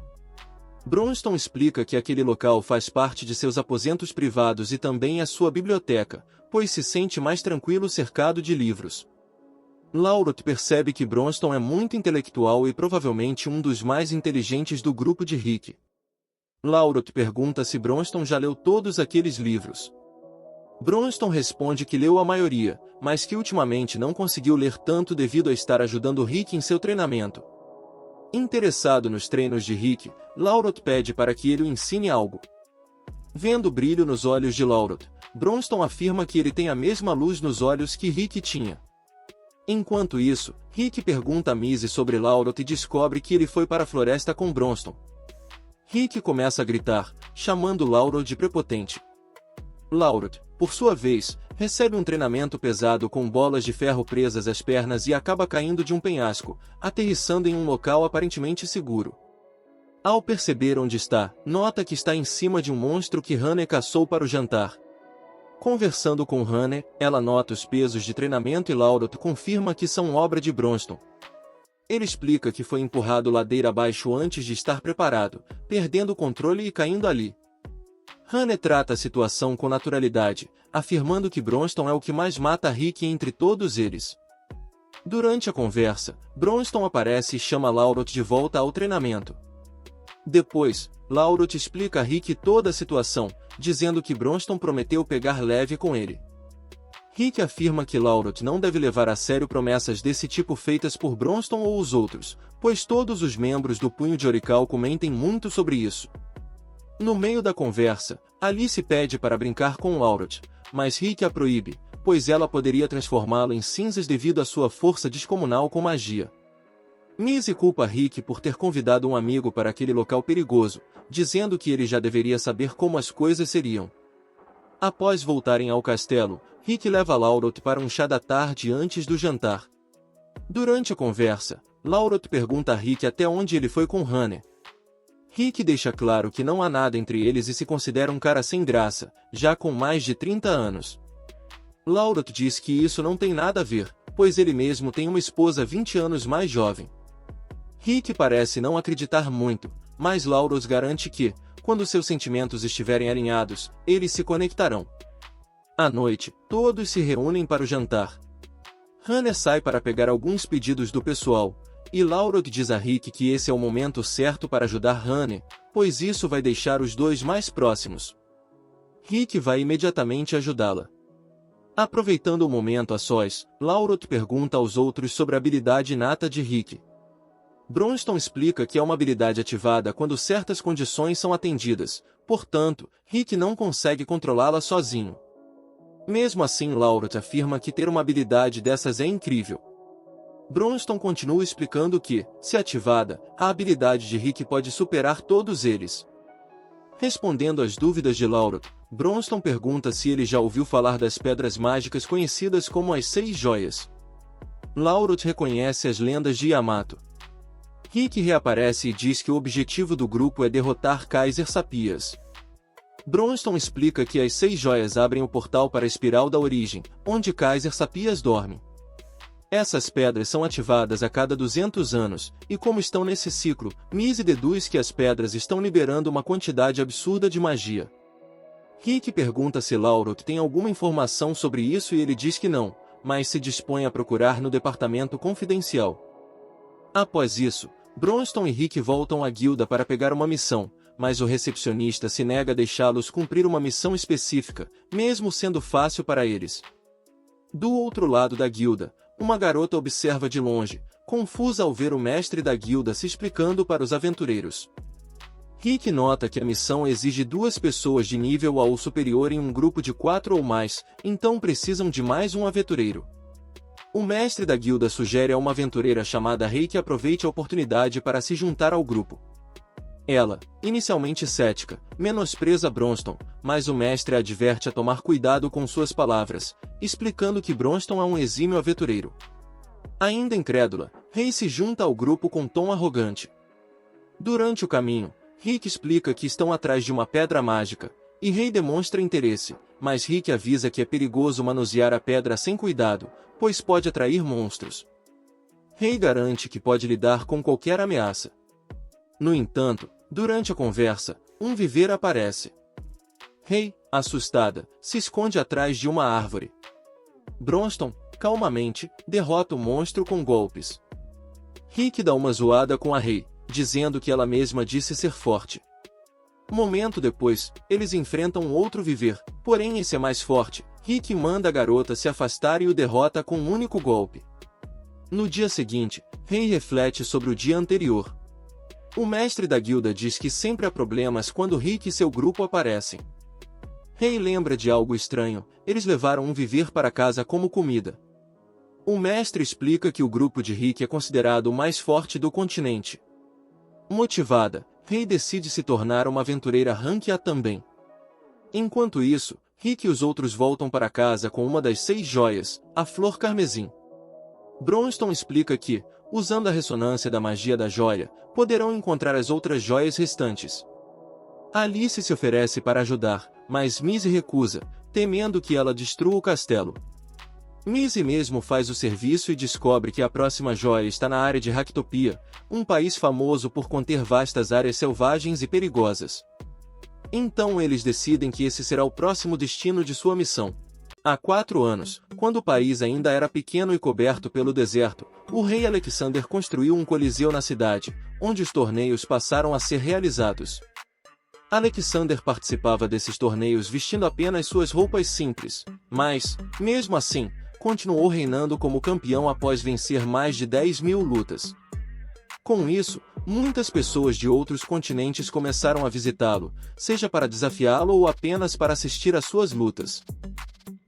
Bronston explica que aquele local faz parte de seus aposentos privados e também é sua biblioteca, pois se sente mais tranquilo cercado de livros. Laurot percebe que Bronston é muito intelectual e provavelmente um dos mais inteligentes do grupo de Rick. Laurot pergunta se Bronston já leu todos aqueles livros. Bronston responde que leu a maioria, mas que ultimamente não conseguiu ler tanto devido a estar ajudando Rick em seu treinamento. Interessado nos treinos de Rick, Laurot pede para que ele o ensine algo. Vendo o brilho nos olhos de Laurot, Bronston afirma que ele tem a mesma luz nos olhos que Rick tinha. Enquanto isso, Rick pergunta a Missy sobre Laurot e descobre que ele foi para a floresta com Bronston. Rick começa a gritar, chamando Laurot de prepotente. Laurot, por sua vez, recebe um treinamento pesado com bolas de ferro presas às pernas e acaba caindo de um penhasco, aterrissando em um local aparentemente seguro. Ao perceber onde está, nota que está em cima de um monstro que Honey caçou para o jantar. Conversando com Honey, ela nota os pesos de treinamento e Laurot confirma que são obra de Bronston. Ele explica que foi empurrado ladeira abaixo antes de estar preparado, perdendo o controle e caindo ali. Hannah trata a situação com naturalidade, afirmando que Bronston é o que mais mata Rick entre todos eles. Durante a conversa, Bronston aparece e chama Laurot de volta ao treinamento. Depois, Laurot explica a Rick toda a situação, dizendo que Bronston prometeu pegar leve com ele. Rick afirma que Laurot não deve levar a sério promessas desse tipo feitas por Bronston ou os outros, pois todos os membros do Punho de Orichalco mentem muito sobre isso. No meio da conversa, Alice pede para brincar com Laurot, mas Rick a proíbe, pois ela poderia transformá-lo em cinzas devido à sua força descomunal com magia. Missy culpa Rick por ter convidado um amigo para aquele local perigoso, dizendo que ele já deveria saber como as coisas seriam. Após voltarem ao castelo, Rick leva Laurot para um chá da tarde antes do jantar. Durante a conversa, Laurot pergunta a Rick até onde ele foi com Hannah. Rick deixa claro que não há nada entre eles e se considera um cara sem graça, já com mais de 30 anos. Laurot diz que isso não tem nada a ver, pois ele mesmo tem uma esposa 20 anos mais jovem. Rick parece não acreditar muito, mas Laurot garante que, quando seus sentimentos estiverem alinhados, eles se conectarão. À noite, todos se reúnem para o jantar. Hannah sai para pegar alguns pedidos do pessoal, e Laurot diz a Rick que esse é o momento certo para ajudar Hannah, pois isso vai deixar os dois mais próximos. Rick vai imediatamente ajudá-la. Aproveitando o momento a sós, Laurot pergunta aos outros sobre a habilidade inata de Rick. Bronston explica que é uma habilidade ativada quando certas condições são atendidas, portanto, Rick não consegue controlá-la sozinho. Mesmo assim, Laurot afirma que ter uma habilidade dessas é incrível. Bronston continua explicando que, se ativada, a habilidade de Rick pode superar todos eles. Respondendo às dúvidas de Laurot, Bronston pergunta se ele já ouviu falar das pedras mágicas conhecidas como as 6 joias. Laurot reconhece as lendas de Yamato. Rick reaparece e diz que o objetivo do grupo é derrotar Kaiser Sapias. Bronston explica que as 6 joias abrem o portal para a Espiral da Origem, onde Kaiser Sapias dorme. Essas pedras são ativadas a cada 200 anos, e como estão nesse ciclo, Missy deduz que as pedras estão liberando uma quantidade absurda de magia. Rick pergunta se Laurot tem alguma informação sobre isso e ele diz que não, mas se dispõe a procurar no departamento confidencial. Após isso, Bronston e Rick voltam à guilda para pegar uma missão, mas o recepcionista se nega a deixá-los cumprir uma missão específica, mesmo sendo fácil para eles. Do outro lado da guilda, uma garota observa de longe, confusa ao ver o mestre da guilda se explicando para os aventureiros. Rick nota que a missão exige 2 pessoas de nível A ou superior em um grupo de 4 ou mais, então precisam de mais um aventureiro. O mestre da guilda sugere a uma aventureira chamada Rei que aproveite a oportunidade para se juntar ao grupo. Ela, inicialmente cética, menospreza Bronston, mas o mestre a adverte a tomar cuidado com suas palavras, explicando que Bronston é um exímio aventureiro. Ainda incrédula, Rei se junta ao grupo com tom arrogante. Durante o caminho, Rick explica que estão atrás de uma pedra mágica, e Rei demonstra interesse, mas Rick avisa que é perigoso manusear a pedra sem cuidado, pois pode atrair monstros. Rei garante que pode lidar com qualquer ameaça. No entanto, durante a conversa, um viveiro aparece. Rei, assustada, se esconde atrás de uma árvore. Bronston, calmamente, derrota o monstro com golpes. Rick dá uma zoada com a Rei, dizendo que ela mesma disse ser forte. Momento depois, eles enfrentam outro viver, porém esse é mais forte. Rick manda a garota se afastar e o derrota com um único golpe. No dia seguinte, Rei reflete sobre o dia anterior. O mestre da guilda diz que sempre há problemas quando Rick e seu grupo aparecem. Rei lembra de algo estranho, eles levaram um viver para casa como comida. O mestre explica que o grupo de Rick é considerado o mais forte do continente. Motivada, Rei decide se tornar uma aventureira rank A também. Enquanto isso, Rick e os outros voltam para casa com uma das 6 joias, a Flor Carmesim. Bronston explica que, usando a ressonância da magia da joia, poderão encontrar as outras joias restantes. Alice se oferece para ajudar, mas Missy recusa, temendo que ela destrua o castelo. Missy mesmo faz o serviço e descobre que a próxima joia está na área de Ractopia, um país famoso por conter vastas áreas selvagens e perigosas. Então eles decidem que esse será o próximo destino de sua missão. Há 4 anos, quando o país ainda era pequeno e coberto pelo deserto, o rei Alexander construiu um coliseu na cidade, onde os torneios passaram a ser realizados. Alexander participava desses torneios vestindo apenas suas roupas simples, mas, mesmo assim, continuou reinando como campeão após vencer mais de 10.000 lutas. Com isso, muitas pessoas de outros continentes começaram a visitá-lo, seja para desafiá-lo ou apenas para assistir às suas lutas.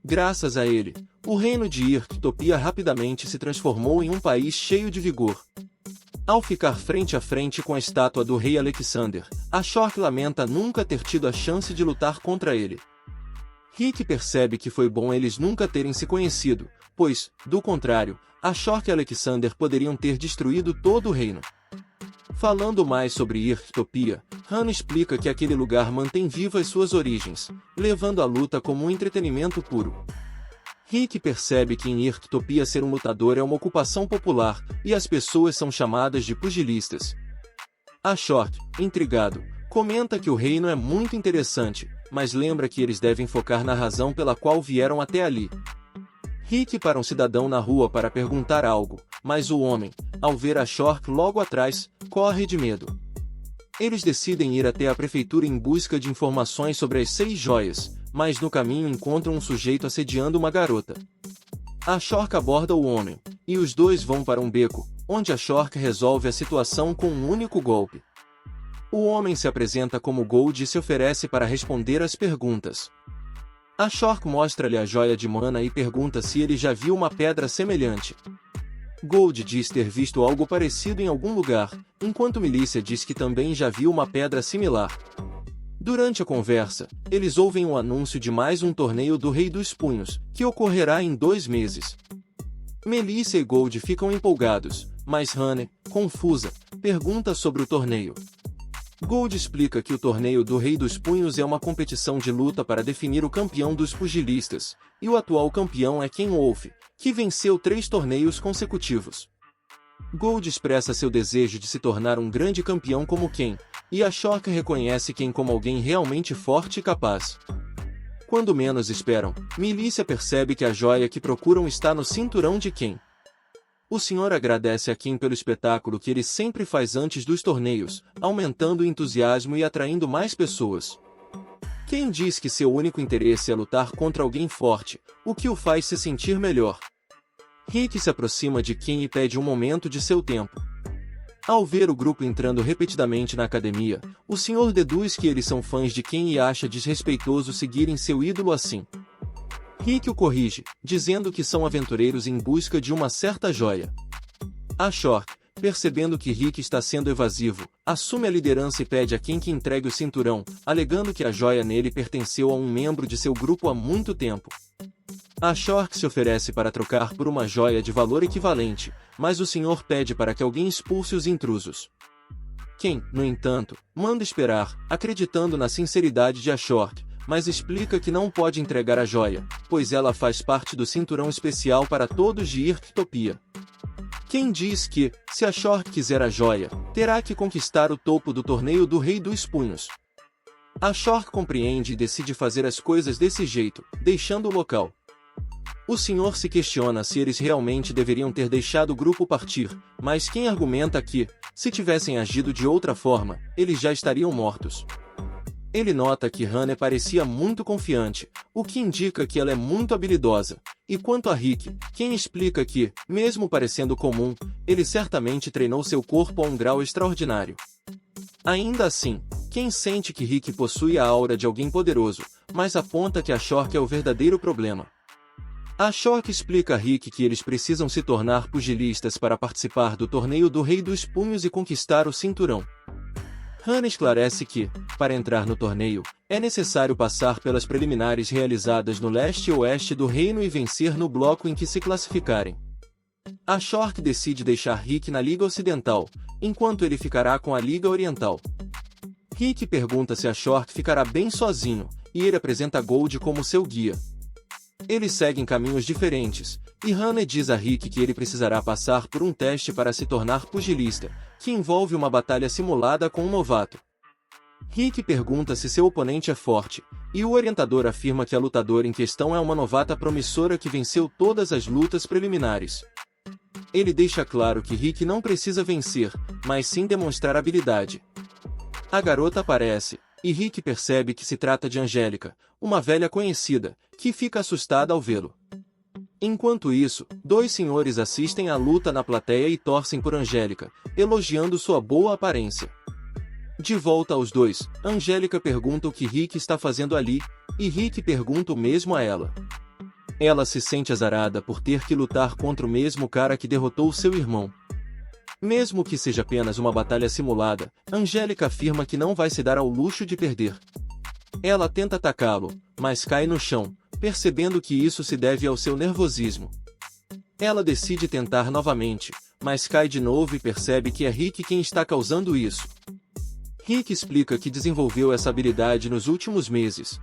Graças a ele, o reino de Irktopia rapidamente se transformou em um país cheio de vigor. Ao ficar frente a frente com a estátua do rei Alexander, Ashok lamenta nunca ter tido a chance de lutar contra ele. Rick percebe que foi bom eles nunca terem se conhecido, pois, do contrário, Ashok e Alexander poderiam ter destruído todo o reino. Falando mais sobre Irktopia, Han explica que aquele lugar mantém vivas suas origens, levando a luta como um entretenimento puro. Rick percebe que em Irktopia ser um lutador é uma ocupação popular, e as pessoas são chamadas de pugilistas. Ashok, intrigado, comenta que o reino é muito interessante, mas lembra que eles devem focar na razão pela qual vieram até ali. Rick para um cidadão na rua para perguntar algo, mas o homem, ao ver Ashok logo atrás, corre de medo. Eles decidem ir até a prefeitura em busca de informações sobre as 6 joias, mas no caminho encontram um sujeito assediando uma garota. Ashok aborda o homem, e os dois vão para um beco, onde Ashok resolve a situação com um único golpe. O homem se apresenta como Gold e se oferece para responder às perguntas. Ashok mostra-lhe a joia de mana e pergunta se ele já viu uma pedra semelhante. Gold diz ter visto algo parecido em algum lugar, enquanto Milícia diz que também já viu uma pedra similar. Durante a conversa, eles ouvem o anúncio de mais um torneio do Rei dos Punhos, que ocorrerá em 2 meses. Melissa e Gold ficam empolgados, mas Honey, confusa, pergunta sobre o torneio. Gold explica que o torneio do Rei dos Punhos é uma competição de luta para definir o campeão dos pugilistas, e o atual campeão é Ken Wolf, que venceu 3 torneios consecutivos. Gold expressa seu desejo de se tornar um grande campeão como Ken, e Ashok reconhece Ken como alguém realmente forte e capaz. Quando menos esperam, Milícia percebe que a joia que procuram está no cinturão de Ken. O senhor agradece a Ken pelo espetáculo que ele sempre faz antes dos torneios, aumentando o entusiasmo e atraindo mais pessoas. Ken diz que seu único interesse é lutar contra alguém forte, o que o faz se sentir melhor. Rick se aproxima de Ken e pede um momento de seu tempo. Ao ver o grupo entrando repetidamente na academia, o senhor deduz que eles são fãs de Ken e acha desrespeitoso seguirem seu ídolo assim. Rick o corrige, dizendo que são aventureiros em busca de uma certa joia. Ashok, percebendo que Rick está sendo evasivo, assume a liderança e pede a Ken que entregue o cinturão, alegando que a joia nele pertenceu a um membro de seu grupo há muito tempo. Ashok se oferece para trocar por uma joia de valor equivalente, mas o senhor pede para que alguém expulse os intrusos. Ken, no entanto, manda esperar, acreditando na sinceridade de Ashok, mas explica que não pode entregar a joia, pois ela faz parte do cinturão especial para todos de Irktopia. Ken diz que, se Ashok quiser a joia, terá que conquistar o topo do torneio do Rei dos Punhos. Ashok compreende e decide fazer as coisas desse jeito, deixando o local. O senhor se questiona se eles realmente deveriam ter deixado o grupo partir, mas Ken argumenta que, se tivessem agido de outra forma, eles já estariam mortos. Ele nota que Hannah parecia muito confiante, o que indica que ela é muito habilidosa. E quanto a Rick, Ken explica que, mesmo parecendo comum, ele certamente treinou seu corpo a um grau extraordinário. Ainda assim, Ken sente que Rick possui a aura de alguém poderoso, mas aponta que Ashok é o verdadeiro problema. Ashok explica a Rick que eles precisam se tornar pugilistas para participar do torneio do Rei dos Punhos e conquistar o cinturão. Hannah esclarece que, para entrar no torneio, é necessário passar pelas preliminares realizadas no leste e oeste do reino e vencer no bloco em que se classificarem. Ashok decide deixar Rick na Liga Ocidental, enquanto ele ficará com a Liga Oriental. Rick pergunta se Ashok ficará bem sozinho, e ele apresenta Gold como seu guia. Eles seguem caminhos diferentes, e Hannah diz a Rick que ele precisará passar por um teste para se tornar pugilista, que envolve uma batalha simulada com um novato. Rick pergunta se seu oponente é forte, e o orientador afirma que a lutadora em questão é uma novata promissora que venceu todas as lutas preliminares. Ele deixa claro que Rick não precisa vencer, mas sim demonstrar habilidade. A garota aparece, e Rick percebe que se trata de Angélica, uma velha conhecida, que fica assustada ao vê-lo. Enquanto isso, dois senhores assistem à luta na plateia e torcem por Angélica, elogiando sua boa aparência. De volta aos dois, Angélica pergunta o que Rick está fazendo ali, e Rick pergunta o mesmo a ela. Ela se sente azarada por ter que lutar contra o mesmo cara que derrotou seu irmão. Mesmo que seja apenas uma batalha simulada, Angélica afirma que não vai se dar ao luxo de perder. Ela tenta atacá-lo, mas cai no chão, percebendo que isso se deve ao seu nervosismo. Ela decide tentar novamente, mas cai de novo e percebe que é Rick quem está causando isso. Rick explica que desenvolveu essa habilidade nos últimos meses.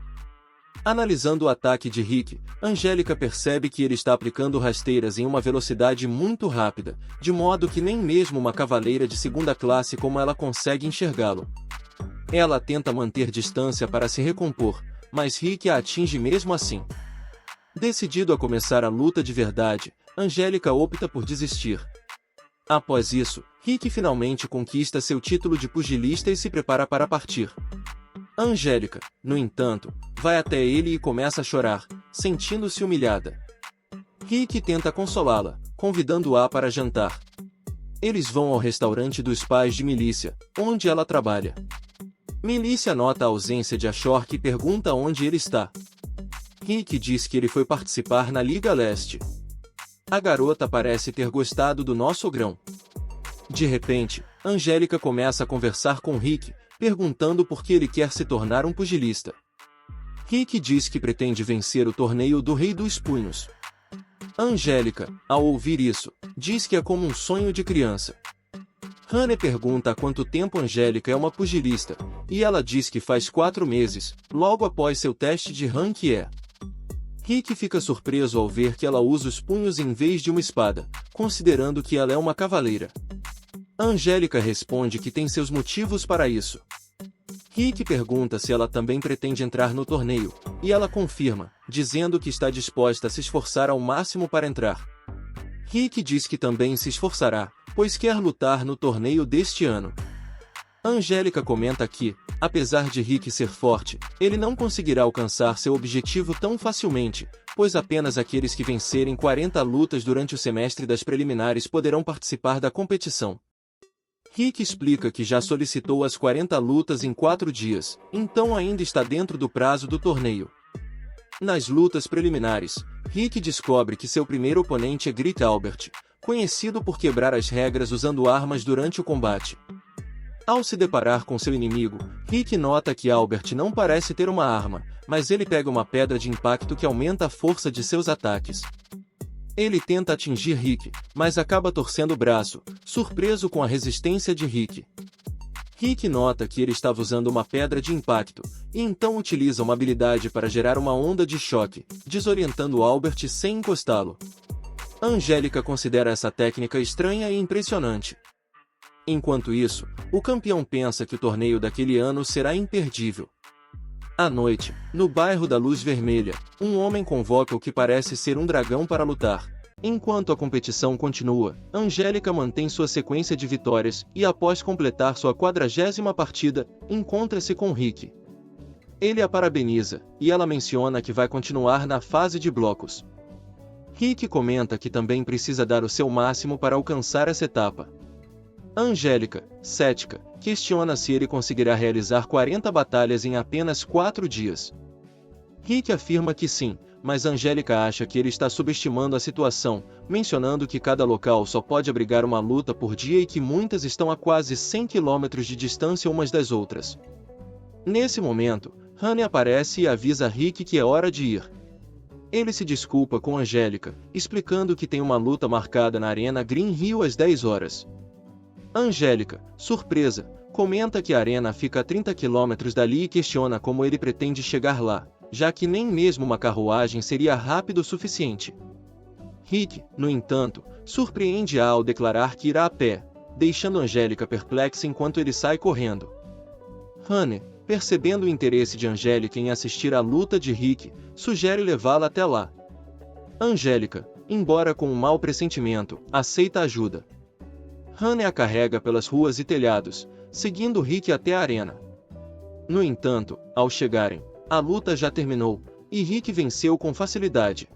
Analisando o ataque de Rick, Angélica percebe que ele está aplicando rasteiras em uma velocidade muito rápida, de modo que nem mesmo uma cavaleira de segunda classe como ela consegue enxergá-lo. Ela tenta manter distância para se recompor, mas Rick a atinge mesmo assim. Decidido a começar a luta de verdade, Angélica opta por desistir. Após isso, Rick finalmente conquista seu título de pugilista e se prepara para partir. Angélica, no entanto, vai até ele e começa a chorar, sentindo-se humilhada. Rick tenta consolá-la, convidando-a para jantar. Eles vão ao restaurante dos pais de Milícia, onde ela trabalha. Milícia nota a ausência de Ashok e pergunta onde ele está. Rick diz que ele foi participar na Liga Leste. A garota parece ter gostado do nosso grão. De repente, Angélica começa a conversar com Rick, perguntando por que ele quer se tornar um pugilista. Rick diz que pretende vencer o torneio do Rei dos Punhos. Angélica, ao ouvir isso, diz que é como um sonho de criança. Hannah pergunta há quanto tempo Angélica é uma pugilista, e ela diz que faz 4 meses, logo após seu teste de rank E. Rick fica surpreso ao ver que ela usa os punhos em vez de uma espada, considerando que ela é uma cavaleira. Angélica responde que tem seus motivos para isso. Rick pergunta se ela também pretende entrar no torneio, e ela confirma, dizendo que está disposta a se esforçar ao máximo para entrar. Rick diz que também se esforçará, pois quer lutar no torneio deste ano. Angélica comenta que, apesar de Rick ser forte, ele não conseguirá alcançar seu objetivo tão facilmente, pois apenas aqueles que vencerem 40 lutas durante o semestre das preliminares poderão participar da competição. Rick explica que já solicitou as 40 lutas em 4 dias, então ainda está dentro do prazo do torneio. Nas lutas preliminares, Rick descobre que seu primeiro oponente é Grit Albert, conhecido por quebrar as regras usando armas durante o combate. Ao se deparar com seu inimigo, Rick nota que Albert não parece ter uma arma, mas ele pega uma pedra de impacto que aumenta a força de seus ataques. Ele tenta atingir Rick, mas acaba torcendo o braço, surpreso com a resistência de Rick. Rick nota que ele estava usando uma pedra de impacto, e então utiliza uma habilidade para gerar uma onda de choque, desorientando Albert sem encostá-lo. Angélica considera essa técnica estranha e impressionante. Enquanto isso, o campeão pensa que o torneio daquele ano será imperdível. À noite, no bairro da Luz Vermelha, um homem convoca o que parece ser um dragão para lutar. Enquanto a competição continua, Angélica mantém sua sequência de vitórias e, após completar sua 40ª partida, encontra-se com Rick. Ele a parabeniza, e ela menciona que vai continuar na fase de blocos. Rick comenta que também precisa dar o seu máximo para alcançar essa etapa. Angélica, cética, questiona se ele conseguirá realizar 40 batalhas em apenas 4 dias. Rick afirma que sim, mas Angélica acha que ele está subestimando a situação, mencionando que cada local só pode abrigar uma luta por dia e que muitas estão a quase 100 km de distância umas das outras. Nesse momento, Hannah aparece e avisa Rick que é hora de ir. Ele se desculpa com Angélica, explicando que tem uma luta marcada na Arena Green Hill às 10 horas. Angélica, surpresa, comenta que a arena fica a 30 km dali e questiona como ele pretende chegar lá, já que nem mesmo uma carruagem seria rápido o suficiente. Rick, no entanto, surpreende-a ao declarar que irá a pé, deixando Angélica perplexa enquanto ele sai correndo. Honey, percebendo o interesse de Angélica em assistir à luta de Rick, sugere levá-la até lá. Angélica, embora com um mau pressentimento, aceita a ajuda. Honey a carrega pelas ruas e telhados, seguindo Rick até a arena. No entanto, ao chegarem, a luta já terminou, e Rick venceu com facilidade.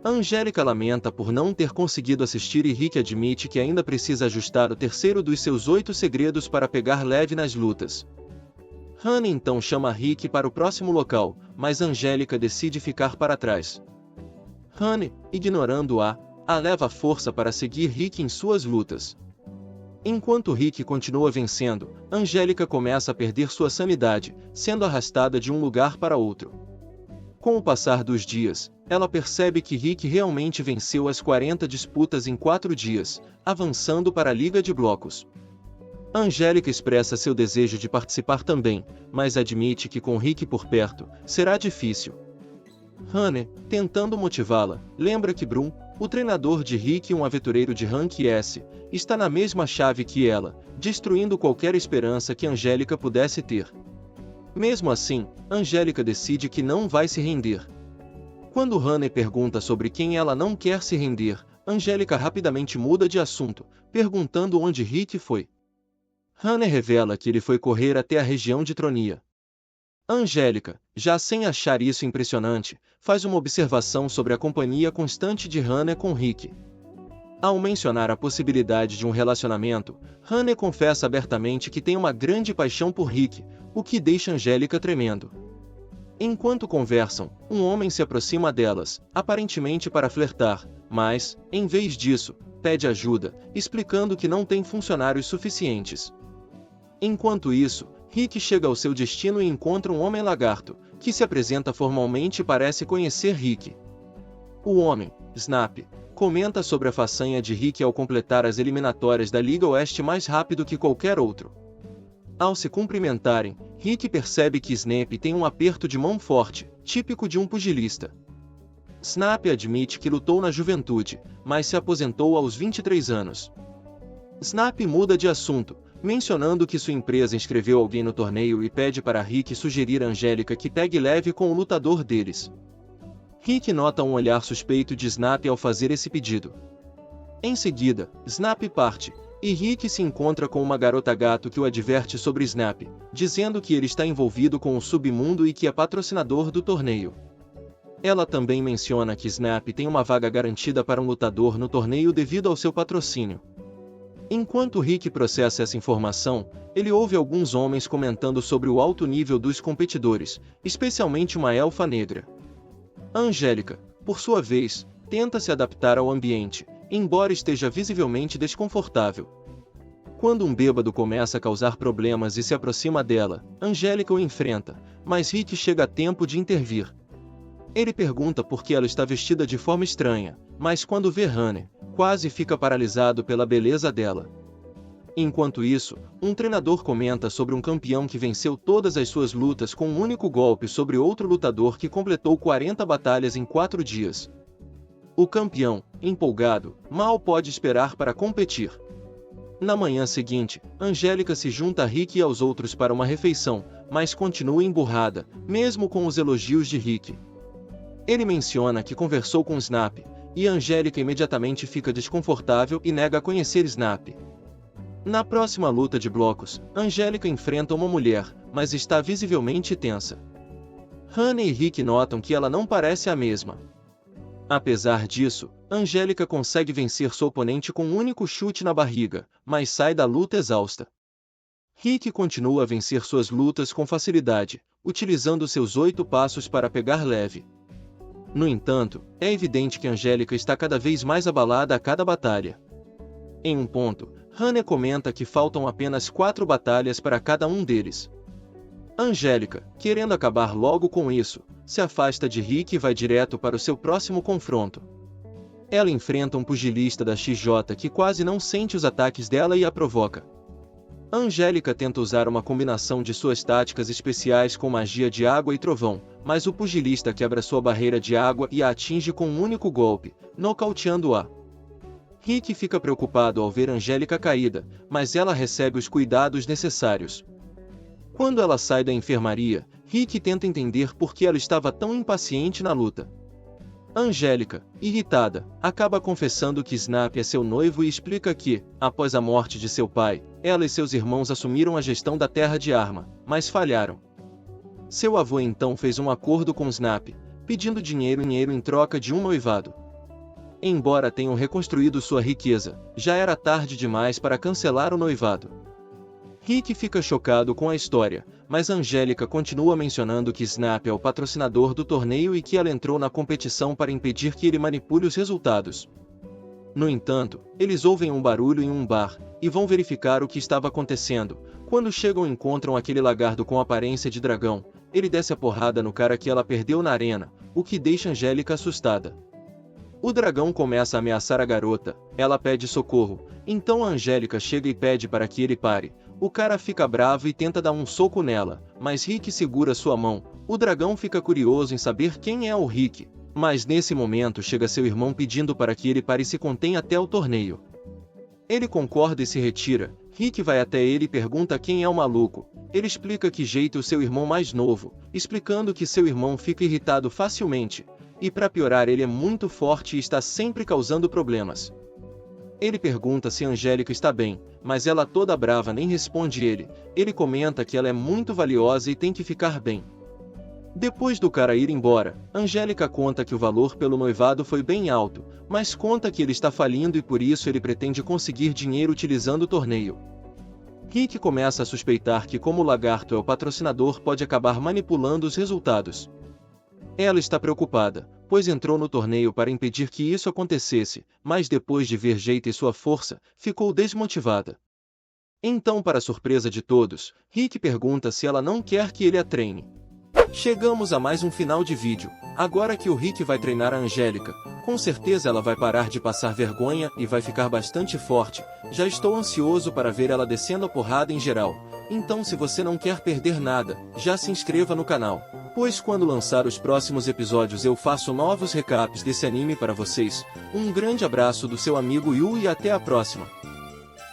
Angélica lamenta por não ter conseguido assistir e Rick admite que ainda precisa ajustar o terceiro dos seus 8 segredos para pegar leve nas lutas. Honey então chama Rick para o próximo local, mas Angélica decide ficar para trás. Honey, ignorando-a, a leva à força para seguir Rick em suas lutas. Enquanto Rick continua vencendo, Angélica começa a perder sua sanidade, sendo arrastada de um lugar para outro. Com o passar dos dias, ela percebe que Rick realmente venceu as 40 disputas em 4 dias, avançando para a Liga de Blocos. Angélica expressa seu desejo de participar também, mas admite que com Rick por perto, será difícil. Honey, tentando motivá-la, lembra que Brum, o treinador de Rick e um aventureiro de rank S, está na mesma chave que ela, destruindo qualquer esperança que Angélica pudesse ter. Mesmo assim, Angélica decide que não vai se render. Quando Honey pergunta sobre quem ela não quer se render, Angélica rapidamente muda de assunto, perguntando onde Rick foi. Honey revela que ele foi correr até a região de Tronia. Angélica, já sem achar isso impressionante, faz uma observação sobre a companhia constante de Honey com Rick. Ao mencionar a possibilidade de um relacionamento, Honey confessa abertamente que tem uma grande paixão por Rick, o que deixa Angélica tremendo. Enquanto conversam, um homem se aproxima delas, aparentemente para flertar, mas, em vez disso, pede ajuda, explicando que não tem funcionários suficientes. Enquanto isso, Rick chega ao seu destino e encontra um homem-lagarto, que se apresenta formalmente e parece conhecer Rick. O homem, Snap, comenta sobre a façanha de Rick ao completar as eliminatórias da Liga Oeste mais rápido que qualquer outro. Ao se cumprimentarem, Rick percebe que Snap tem um aperto de mão forte, típico de um pugilista. Snap admite que lutou na juventude, mas se aposentou aos 23 anos. Snap muda de assunto, mencionando que sua empresa inscreveu alguém no torneio e pede para Rick sugerir a Angélica que pegue leve com o lutador deles. Rick nota um olhar suspeito de Snap ao fazer esse pedido. Em seguida, Snap parte, e Rick se encontra com uma garota gato que o adverte sobre Snap, dizendo que ele está envolvido com o submundo e que é patrocinador do torneio. Ela também menciona que Snap tem uma vaga garantida para um lutador no torneio devido ao seu patrocínio. Enquanto Rick processa essa informação, ele ouve alguns homens comentando sobre o alto nível dos competidores, especialmente uma elfa negra. Angélica, por sua vez, tenta se adaptar ao ambiente, embora esteja visivelmente desconfortável. Quando um bêbado começa a causar problemas e se aproxima dela, Angélica o enfrenta, mas Rick chega a tempo de intervir. Ele pergunta por que ela está vestida de forma estranha, mas quando vê Honey, quase fica paralisado pela beleza dela. Enquanto isso, um treinador comenta sobre um campeão que venceu todas as suas lutas com um único golpe sobre outro lutador que completou 40 batalhas em 4 dias. O campeão, empolgado, mal pode esperar para competir. Na manhã seguinte, Angélica se junta a Rick e aos outros para uma refeição, mas continua emburrada, mesmo com os elogios de Rick. Ele menciona que conversou com Snap, e Angélica imediatamente fica desconfortável e nega conhecer Snap. Na próxima luta de blocos, Angélica enfrenta uma mulher, mas está visivelmente tensa. Honey e Rick notam que ela não parece a mesma. Apesar disso, Angélica consegue vencer sua oponente com um único chute na barriga, mas sai da luta exausta. Rick continua a vencer suas lutas com facilidade, utilizando seus 8 passos para pegar leve. No entanto, é evidente que Angélica está cada vez mais abalada a cada batalha. Em um ponto, Honey comenta que faltam apenas 4 batalhas para cada um deles. Angélica, querendo acabar logo com isso, se afasta de Rick e vai direto para o seu próximo confronto. Ela enfrenta um pugilista da XJ que quase não sente os ataques dela e a provoca. Angélica tenta usar uma combinação de suas táticas especiais com magia de água e trovão, mas o pugilista quebra sua barreira de água e a atinge com um único golpe, nocauteando-a. Rick fica preocupado ao ver Angélica caída, mas ela recebe os cuidados necessários. Quando ela sai da enfermaria, Rick tenta entender por que ela estava tão impaciente na luta. Angélica, irritada, acaba confessando que Snap é seu noivo e explica que, após a morte de seu pai, ela e seus irmãos assumiram a gestão da Terra de Arma, mas falharam. Seu avô então fez um acordo com Snap, pedindo dinheiro em troca de um noivado. Embora tenham reconstruído sua riqueza, já era tarde demais para cancelar o noivado. Rick fica chocado com a história, mas Angélica continua mencionando que Snap é o patrocinador do torneio e que ela entrou na competição para impedir que ele manipule os resultados. No entanto, eles ouvem um barulho em um bar, e vão verificar o que estava acontecendo. Quando chegam encontram aquele lagarto com aparência de dragão. Ele desce a porrada no cara que ela perdeu na arena, o que deixa Angélica assustada. O dragão começa a ameaçar a garota, ela pede socorro, então a Angélica chega e pede para que ele pare. O cara fica bravo e tenta dar um soco nela, mas Rick segura sua mão. O dragão fica curioso em saber quem é o Rick, mas nesse momento chega seu irmão pedindo para que ele pare e se contém até o torneio. Ele concorda e se retira. Rick vai até ele e pergunta quem é o maluco. Ele explica que jeito o seu irmão mais novo, explicando que seu irmão fica irritado facilmente. E para piorar ele é muito forte e está sempre causando problemas. Ele pergunta se Angélica está bem, mas ela toda brava nem responde ele. Ele comenta que ela é muito valiosa e tem que ficar bem. Depois do cara ir embora, Angélica conta que o valor pelo noivado foi bem alto, mas conta que ele está falindo e por isso ele pretende conseguir dinheiro utilizando o torneio. Rick começa a suspeitar que como o lagarto é o patrocinador pode acabar manipulando os resultados. Ela está preocupada, pois entrou no torneio para impedir que isso acontecesse, mas depois de ver jeito e sua força, ficou desmotivada. Então, para surpresa de todos, Rick pergunta se ela não quer que ele a treine. Chegamos a mais um final de vídeo. Agora que o Rick vai treinar a Angélica, com certeza ela vai parar de passar vergonha e vai ficar bastante forte. Já estou ansioso para ver ela descendo a porrada em geral. Então se você não quer perder nada, já se inscreva no canal, pois quando lançar os próximos episódios eu faço novos recaps desse anime para vocês. Um grande abraço do seu amigo Yu e até a próxima.